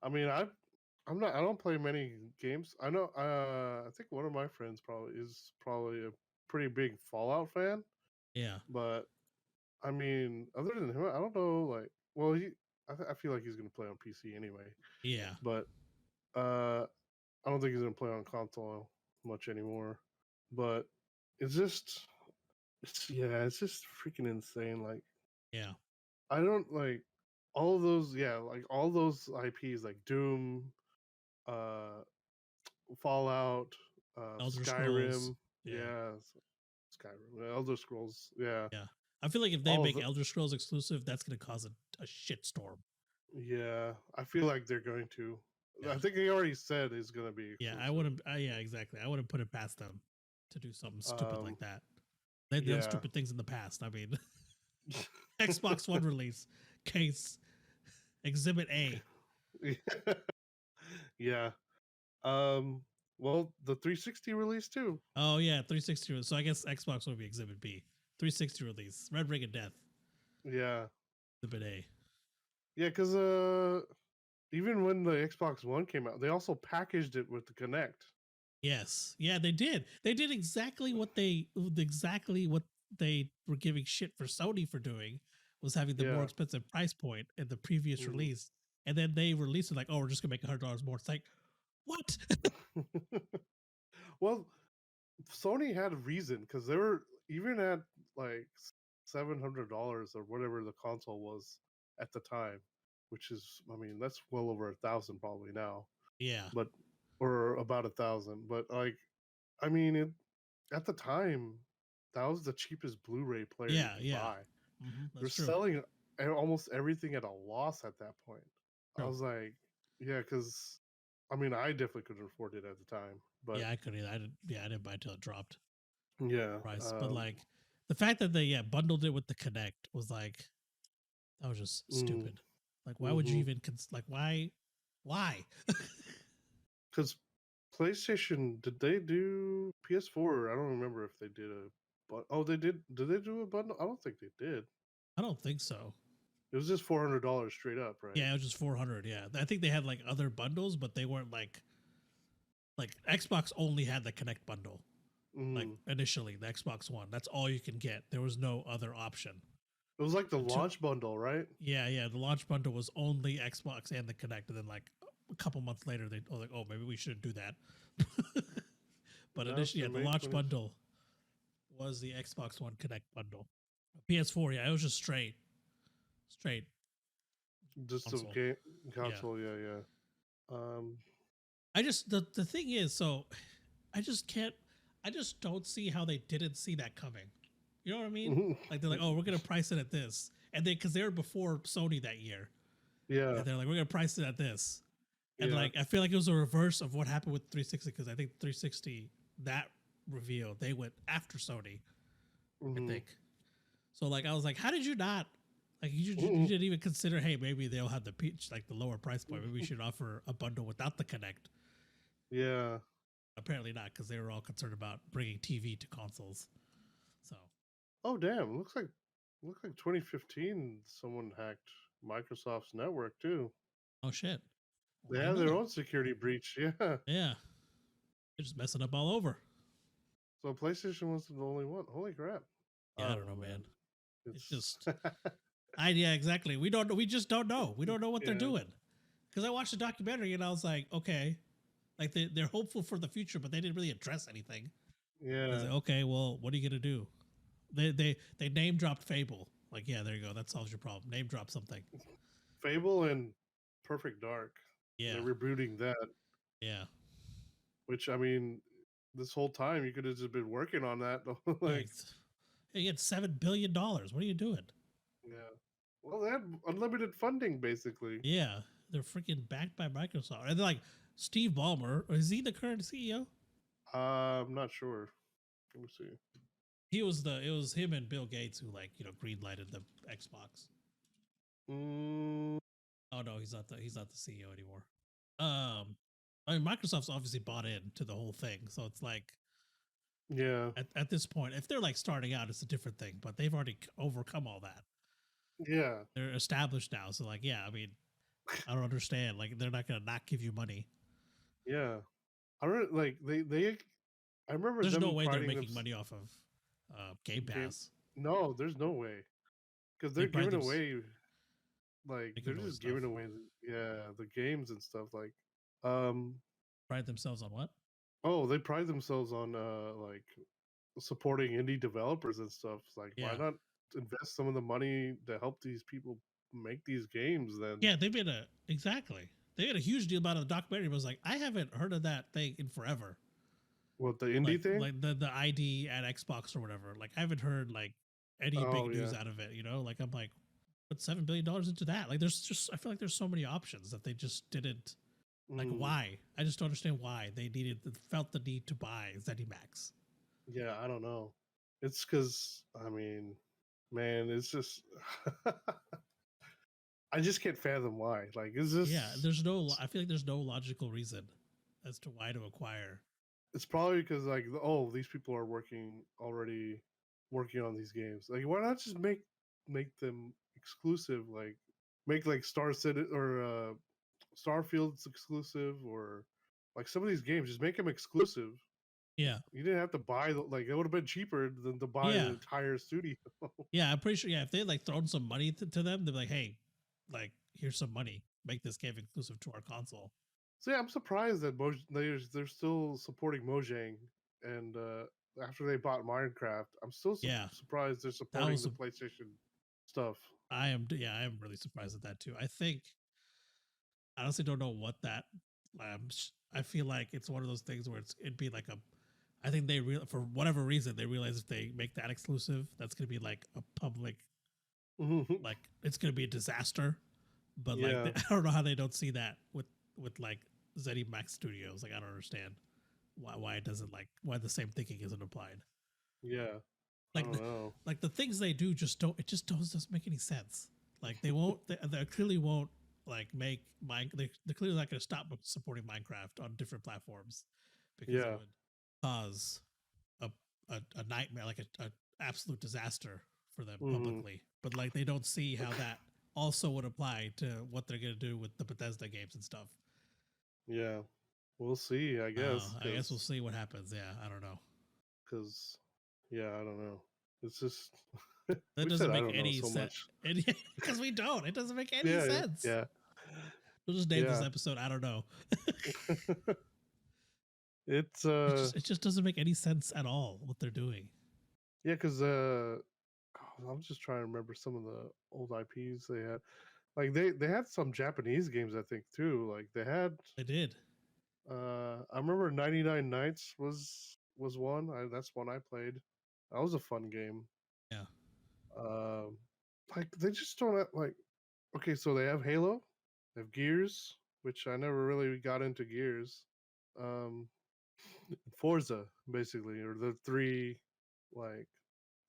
I mean, I'm not. I don't play many games. I know. I think one of my friends probably a pretty big Fallout fan. Yeah, But I mean, other than him, I don't know. Like, well, I feel like he's gonna play on PC anyway. yeah, But uh, I don't think he's gonna play on console much anymore. But it's just, it's just freaking insane. Like, yeah. I don't like all of those. Yeah, like all those IPs, like Doom, uh, Fallout, Elder Scrolls. Skyrim. Yeah, Yeah, Skyrim, Elder Scrolls. Yeah, yeah. I feel like if they all of make the. Elder Scrolls exclusive, that's gonna cause a shit storm. Yeah, I feel like they're going to. Yeah, I think he already said it's going to be yeah. I exclusive. wouldn't. Yeah, exactly. I wouldn't put it past them to do something stupid Um, like that. They've done yeah, stupid things in the past. I mean, Xbox One release case Exhibit A. yeah. Um, well, the 360 release too. Oh yeah, 360. So I guess Xbox would be Exhibit B. 360 release. Red Ring of Death. Yeah, Exhibit A. yeah, because even when the Xbox One came out, they also packaged it with the Connect. Yes. Yeah, they did. They did exactly what they were giving shit for Sony for doing was having the more Yeah. expensive price point in the previous Mhm. release. And then they released it like, oh, we're just gonna make $100 more. It's like, what? Well, Sony had a reason because they were even at like $700 or whatever the console was at the time, which is, I mean, that's well over 1,000 probably now, Yeah. but or about 1,000. But like, I mean, at the time, that was the cheapest Blu-ray player you Yeah. could Yeah. buy. They're That's true. selling almost everything at a loss at that point. I True. was like, yeah, because I mean, I definitely couldn't afford it at the time, but Yeah, I couldn't. I didn't. Yeah, I didn't buy it till it dropped yeah, price. But like the fact that they bundled it with the Connect was like that was just mm, stupid. Like, why would you mm-hmm. even like why? Why? Because PlayStation, did they do PS4? I don't remember if they did but oh, they did. Did they do a bundle? I don't think they did. I don't think so. It was just $400 straight up, right? Yeah, it was just 400. Yeah, I think they had like other bundles, but they weren't like Xbox only had the Connect bundle. Like Mm. initially, the Xbox One. That's all you can get. There was no other option. It was like the Until, launch bundle, right? yeah. The launch bundle was only Xbox and the Connect, and then like a couple months later, they were like, oh, maybe we shouldn't do that. But Yeah, initially, so the May launch 20th. bundle was the Xbox One Connect bundle. PS4, yeah, it was just straight Just some console. game Yeah. console, yeah. I just the thing is, so I just can't. I just don't see how they didn't see that coming. You know what I mean? Like they're like, oh, we're gonna price it at this, and they because they were before Sony that year, yeah, and they're like, we're gonna price it at this, and yeah. like I feel like it was a reverse of what happened with 360 because I think 360 that reveal they went after Sony, I Mm-hmm. think. So like I was like, how did you not? Like you didn't even consider, hey, maybe they'll have the peach like the lower price point. Maybe we should offer a bundle without the Connect. Yeah. Apparently not, because they were all concerned about bringing TV to consoles. So, Oh damn! Looks like 2015. Someone hacked Microsoft's network too. oh shit, well, They I didn't had know their that. own security breach. Yeah. Yeah, they're just messing up all over. So PlayStation wasn't the only one. Holy crap! Yeah, I don't know, man. It's It's just, yeah, exactly. We don't. We just don't know. We don't know what they're yeah, doing. Because I watched the documentary and I was like, okay, like they're hopeful for the future, but they didn't really address anything. I was yeah. like, okay, well, what are you gonna do? They name dropped Fable. Like, yeah, there you go. That solves your problem. Name drop something. Fable and Perfect Dark. Yeah, They're rebooting that. yeah. Which I mean, this whole time you could have just been working on that. Yeah, Like He had $7 billion. What are you doing? Yeah. Well, they had unlimited funding basically. Yeah, they're freaking backed by Microsoft. And they're like, Steve Ballmer, is he the current CEO? I'm not sure. Let me see. It was him and Bill Gates who like, green lighted the Xbox. Mm, Oh no, he's not the CEO anymore. I mean Microsoft's obviously bought into the whole thing. So it's like yeah. at this point, if they're like starting out, it's a different thing, but they've already overcome all that. Yeah. They're established now. So like, yeah, I mean, I don't understand. Like they're not gonna not give you money. Yeah. I don't like they I remember There's no them way they're priding making themselves money off of Game game. Pass. No, there's no way. Because They they're pride giving them away like they're making away just stuff. giving away the games and stuff like um Pride themselves on what? oh, they pride themselves on like supporting indie developers and stuff. Like why Yeah. not invest some of the money to help these people make these games then? Yeah, they made a exactly. They made a huge deal about it. The documentary was like, I haven't heard of that thing in forever. What, the indie thing? Like the ID at Xbox or whatever. Like I haven't heard like any Oh big yeah. news out of it. Like I'm like, put $7 billion into that. Like there's just I feel like there's so many options that they just didn't. Like Mm, why? I just don't understand why they felt the need to buy ZeniMax. yeah, I don't know. It's because I mean, man, it's just I just can't fathom why. Like, is Yeah, this? I feel like there's no logical reason as to why to acquire. It's probably because like, oh, these people are already working on these games. Like, why not just make them exclusive? Like, make like Star City or Starfield's exclusive, or like some of these games, just make them exclusive. Yeah. You didn't have to buy like it would have been cheaper than to buy the Yeah. entire studio. Yeah, I'm pretty sure. Yeah, if they like thrown some money to them, they're like, "Hey, like here's some money. Make this game exclusive to our console." So yeah, I'm surprised that they're still supporting Mojang, and after they bought Minecraft, I'm still Yeah, surprised they're that supporting was. the PlayStation stuff. I am. Yeah, I am really surprised at that too. I honestly don't know what that. I feel like it's one of those things where it'd be like a. I think for whatever reason they realize if they make that exclusive, that's gonna be like a public, like it's gonna be a disaster. But like Yeah, I don't know how they don't see that with like ZeniMax Studios. Like I don't understand why it doesn't why the same thinking isn't applied. yeah, I Like don't know. like the things they do just don't it just doesn't make any sense. Like they won't they clearly won't like make they're clearly not going to stop supporting Minecraft on different platforms because it Yeah, would cause a a nightmare, like a absolute disaster for them hmm, publicly. But like they don't see how that also would apply to what they're going to do with the Bethesda games and stuff. yeah. We'll see, I guess, I guess we'll see what happens. Yeah, I don't know. because yeah, I don't know. It's just That we said doesn't I make don't know any so sense. much. Because we don't. It doesn't make any Yeah, sense. yeah, We'll just name this yeah. episode. I don't know. It's It just doesn't make any sense at all what they're doing. yeah, because I'm just trying to remember some of the old IPs they had. Like they had some Japanese games, I think, too. Like they had They did. I remember 99 Nights was one. That's one I played. That was a fun game. Yeah. Um like they just don't have, like, okay, so they have Halo, they have Gears, which I never really got into Gears. Um Forza, basically, or the three, like,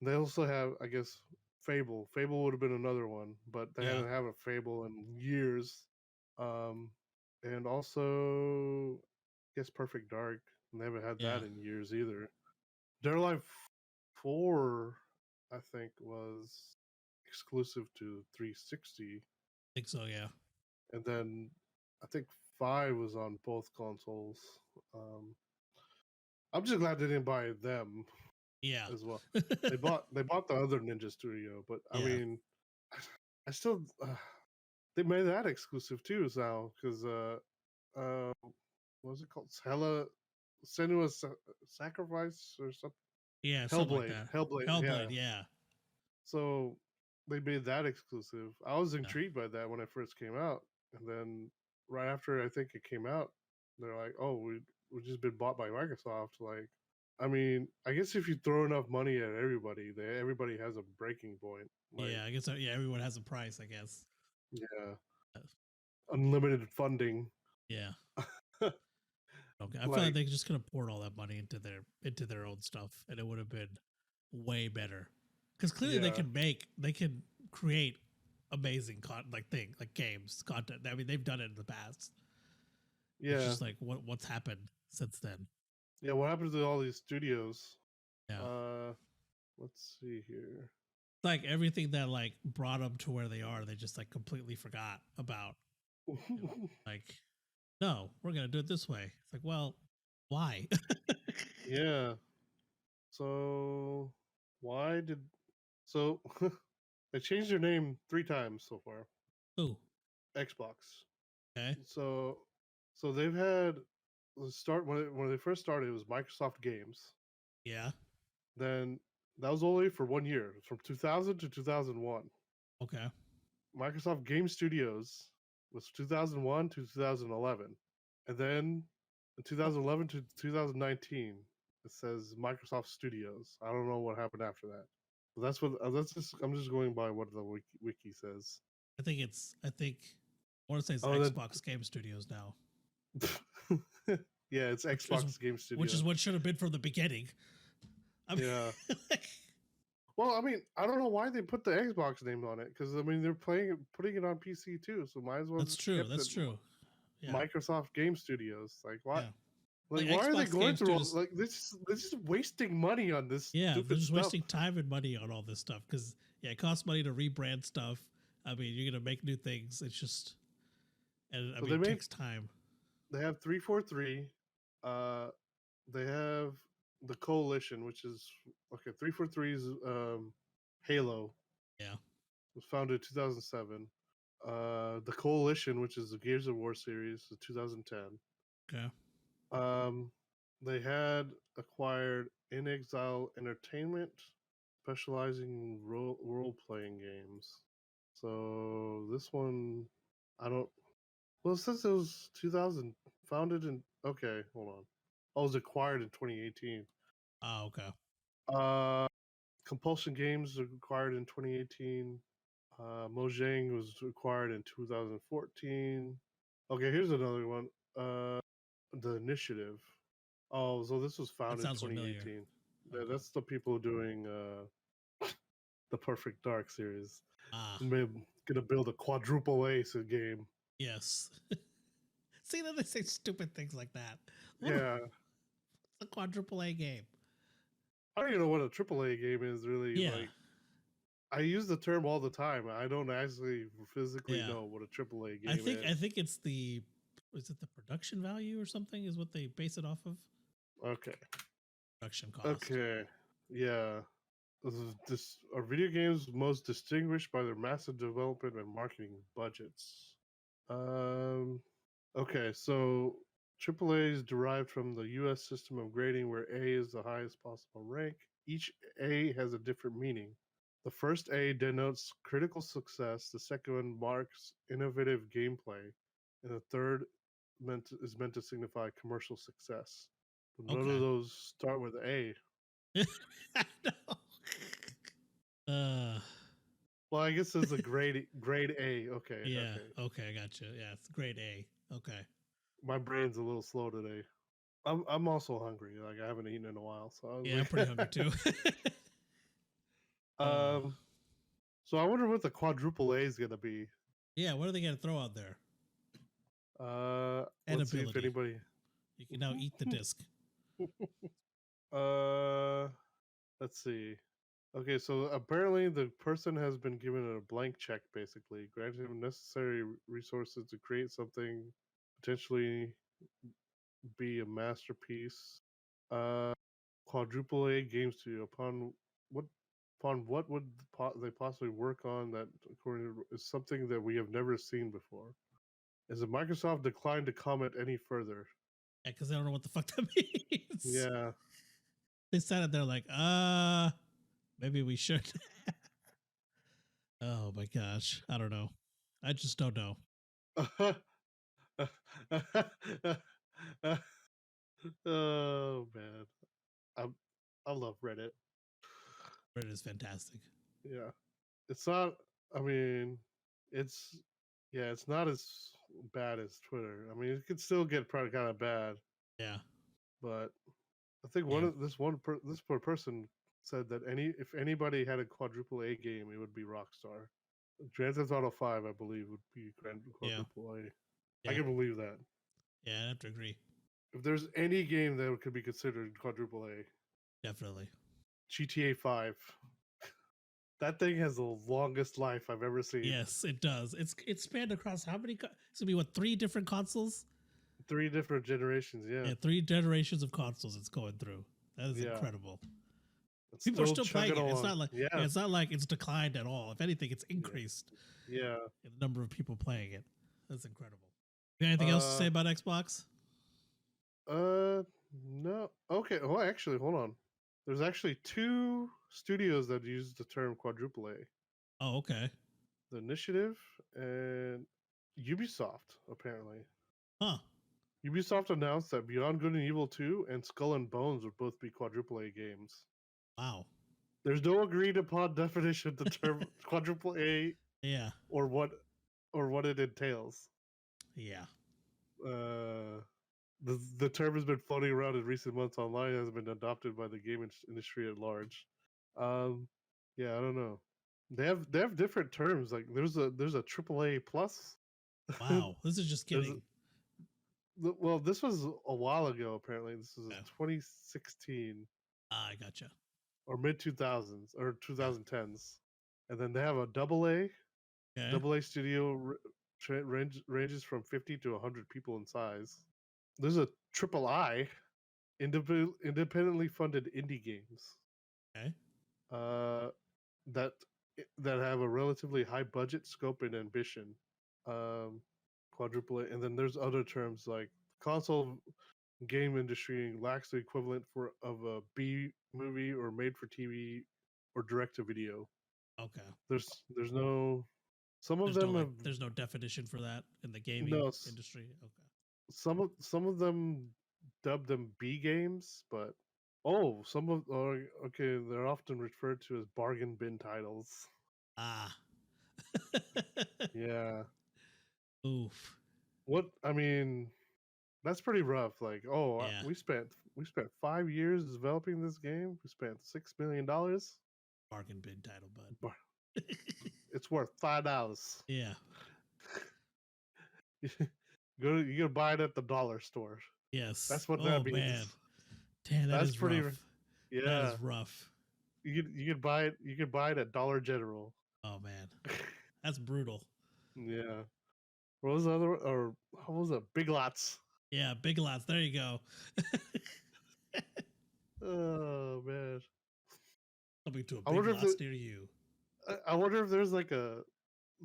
they also have, I guess, Fable. Fable would have been another one, but they Yeah. haven't had a Fable in years. Um, and also, I guess Perfect Dark. And they haven't had Yeah. that in years either. Dead Alive 4, I think, was exclusive to 360, I think so. Yeah. and then I think 5 was on both consoles. Um, I'm just glad they didn't buy them Yeah. as well. They bought the other Ninja Studio, but I Yeah. mean, I still they made that exclusive too now because uh what was it called? Senua's Sacrifice or something. Yeah. Something like Hellblade, that. Hellblade, yeah. Hellblade. Yeah. So they made that exclusive. I was Yeah. intrigued by that when it first came out, and then right after I think it came out, they're like, "Oh, we just been bought by Microsoft." Like, I mean, I guess if you throw enough money at everybody, everybody has a breaking point. Like, Yeah, I guess yeah, everyone has a price, I guess. yeah, Uh, unlimited funding. Yeah. Okay. I feel like Like, they just could have poured all that money into their own stuff, and it would have been way better. Because clearly yeah, they can create amazing like games content. I mean, they've done it in the past. It's yeah, just like what's happened since then. yeah. What happens to all these studios? Yeah, Uh, let's see here. like everything that like brought them to where they are, they just like completely forgot about. Like, no, we're gonna do it this way. It's like, well, why? Yeah. So why did so they changed their name 3 times so far? Ooh, Xbox. okay, So they've had the start when they first started. It was Microsoft Games. yeah, Then that was only for 1 year, from 2000 to 2001. okay, Microsoft Game Studios was 2001 to 2011, and then in 2011 to 2019 it says Microsoft Studios. I don't know what happened after that. But that's just I'm just going by what the wiki says. I think I want to say it's Oh, Xbox Game Studios now, then yeah, it's which is Xbox Game which Studio. is what should have been from the beginning. I mean, Yeah. Well, I mean, I don't know why they put the Xbox name on it, because I mean they're putting it on PC too, so might as well that's just true. kept That's it true. Yeah, Microsoft Game Studios. Like what? yeah. Like Like why are they Xbox going Game through Studios, like this? They're just wasting money on this yeah, they're stupid just stuff. wasting time and money on all this stuff because yeah, it costs money to rebrand stuff. I mean, you're gonna make new things. It's just, and I So mean, it takes time. they have 343. Uh, they have the Coalition, which is okay. 343's Halo Yeah. was founded in 2007. The Coalition, which is the Gears of War series, is 2010. Okay. Um, they had acquired In Exile Entertainment, specializing in role playing games. So this one, I don't. Well, since it was 2000, founded in. Okay, hold on. Oh, it was acquired in 2018. Ah, okay. Uh, Compulsion Games was acquired in 2018. Mojang was acquired in 2014. Okay, here's another one. The Initiative. Oh, so this was That founded in sounds familiar. 2018. Yeah, Okay. that's the people doing the Perfect Dark series. Ah, Gonna build a quadruple ace game. yes. See that they say stupid things like that. What Yeah, a quadruple A game. I don't even know what a triple A game is really. Yeah. Like, I use the term all the time. I don't actually physically Yeah. know what a triple A game I is. think it's the is it the production value or something is what they base it off of? Okay. Production cost. Okay. Yeah. This are video games most distinguished by their massive development and marketing budgets. Um. Okay, so AAA is derived from the U.S. system of grading, where A is the highest possible rank. Each A has a different meaning. The first A denotes critical success. The second one marks innovative gameplay, and the third is meant to signify commercial success. But none of Okay. those start with A. I know. Uh Well, I guess there's a grade A. Okay, yeah. okay. Okay, I got you. Yeah, it's grade A. Okay. My brain's a little slow today. I'm also hungry. Like I haven't eaten in a while, so I was Yeah, I'm pretty hungry too. like, uh so I wonder what the quadruple A is gonna be. yeah, what are they gonna throw out there? And Let's see if ability. anybody. You can now eat the disc. uh, let's see. Okay, so apparently the person has been given a blank check, basically, granting him necessary resources to create something, potentially be a masterpiece. Uh, quadruple A game studio. What what would they possibly work on that, according to, is something that we have never seen before? As a Microsoft declined to comment any further. Yeah, because they don't know what the fuck that means. Yeah. They sat it there like, maybe we should. Oh my gosh. I don't know. I just don't know. Oh man. I love Reddit. Reddit is fantastic. Yeah, it's not. I mean, it's it's not as bad as Twitter. I mean, it could still get probably kind of bad, Yeah. but I think Yeah. this poor person said that if anybody had a quadruple A game, it would be Rockstar. Grand Theft Auto 5, I believe, would be quadruple A. Yeah. I can believe that. Yeah, I have to agree. If there's any game that could be considered quadruple A, Definitely. GTA 5. That thing has the longest life I've ever seen. Yes, it does. It's spanned across how many? It's gonna be what, 3 different consoles? 3 different generations. Yeah. 3 generations of consoles it's going through. That is incredible. People are still playing it. It's not like it's not like it's declined at all. If anything, it's increased. Yeah. In the number of people playing it. That's incredible. You got anything else to say about Xbox? No. Okay. Well, actually, hold on. There's actually 2 studios that use the term quadruple A. Oh, okay. The Initiative and Ubisoft, apparently. Huh. Ubisoft announced that Beyond Good and Evil 2 and Skull and Bones would both be quadruple A games. Wow. There's no agreed upon definition of the term quadruple A. Yeah. Or what it entails. Yeah. The term has been floating around in recent months online, has been adopted by the game industry at large. Yeah, I don't know. They have different terms. Like there's a AAA plus. Wow, this is just kidding. Well, this was a while ago. Apparently, this was 2016. I gotcha. Or mid 2000s or 2010s, and then they have a double A. Okay. Double A studio ranges from 50 to 100 people in size. There's a triple I, independently funded indie games. Okay. That have a relatively high budget, scope, and ambition. Quadruple A, and then there's other terms like console game industry lacks the equivalent of a B movie or made for TV or direct to video. Okay. There's no. Some of them there's no definition for that in the gaming industry. Okay. Some of them dub them B games, but they're often referred to as bargain bin titles. Ah. Yeah. Oof. What I mean, that's pretty rough. Like, we spent 5 years developing this game. We spent $6 million. Bargain bin title, bud. It's worth $5. Yeah. You gotta buy it at the dollar store. Yes. That's what that means. Man. Damn, that's pretty rough. Yeah. That is rough. You could buy it at Dollar General. Oh man. That's brutal. Yeah. What was the other one? Or what was it? Big Lots. Yeah, Big Lots. There you go. Oh man. Coming to a Big Lots near you. I wonder if there's like a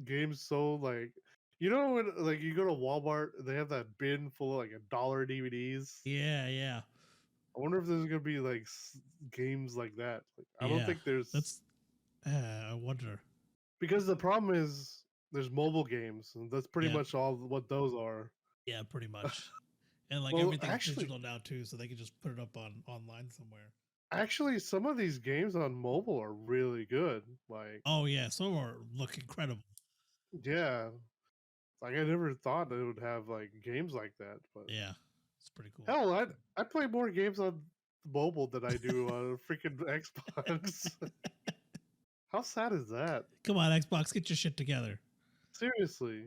game sold like when like you go to Walmart, they have that bin full of like $1 DVDs. Yeah, yeah. I wonder if there's gonna be like games like that. Like, I don't think there's. That's. I wonder. Because the problem is there's mobile games, and that's pretty much all what those are. Yeah, pretty much. And like everything's digital now too, so they can just put it up online somewhere. Actually, some of these games on mobile are really good. Like, oh yeah, some look incredible. Yeah, like I never thought it would have like games like that. But yeah, it's pretty cool. Hell, I play more games on mobile than I do on freaking Xbox. How sad is that? Come on, Xbox, get your shit together. Seriously.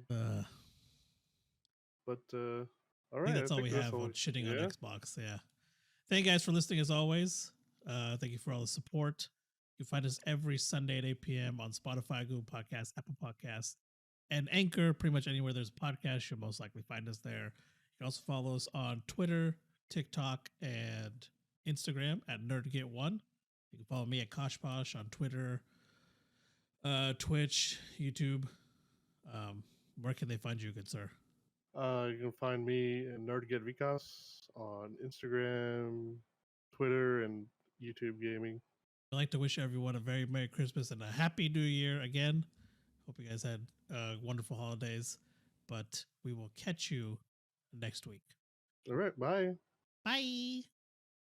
But all right, that's all we have on shitting on Xbox. Yeah. Thank you guys for listening as always. Thank you for all the support. You can find us every Sunday at 8 p.m. on Spotify, Google Podcasts, Apple Podcasts, and Anchor. Pretty much anywhere there's a podcast, you'll most likely find us there. You can also follow us on Twitter, TikTok, and Instagram at NerdDotGet1. You can follow me at Koshposh on Twitter, Twitch, YouTube. Where can they find you, good sir? You can find me at nerd.get Vikas on Instagram, Twitter, and YouTube gaming. I'd like to wish everyone a very Merry Christmas and a Happy New Year again. Hope you guys had wonderful holidays, but we will catch you next week. All right, bye. Bye.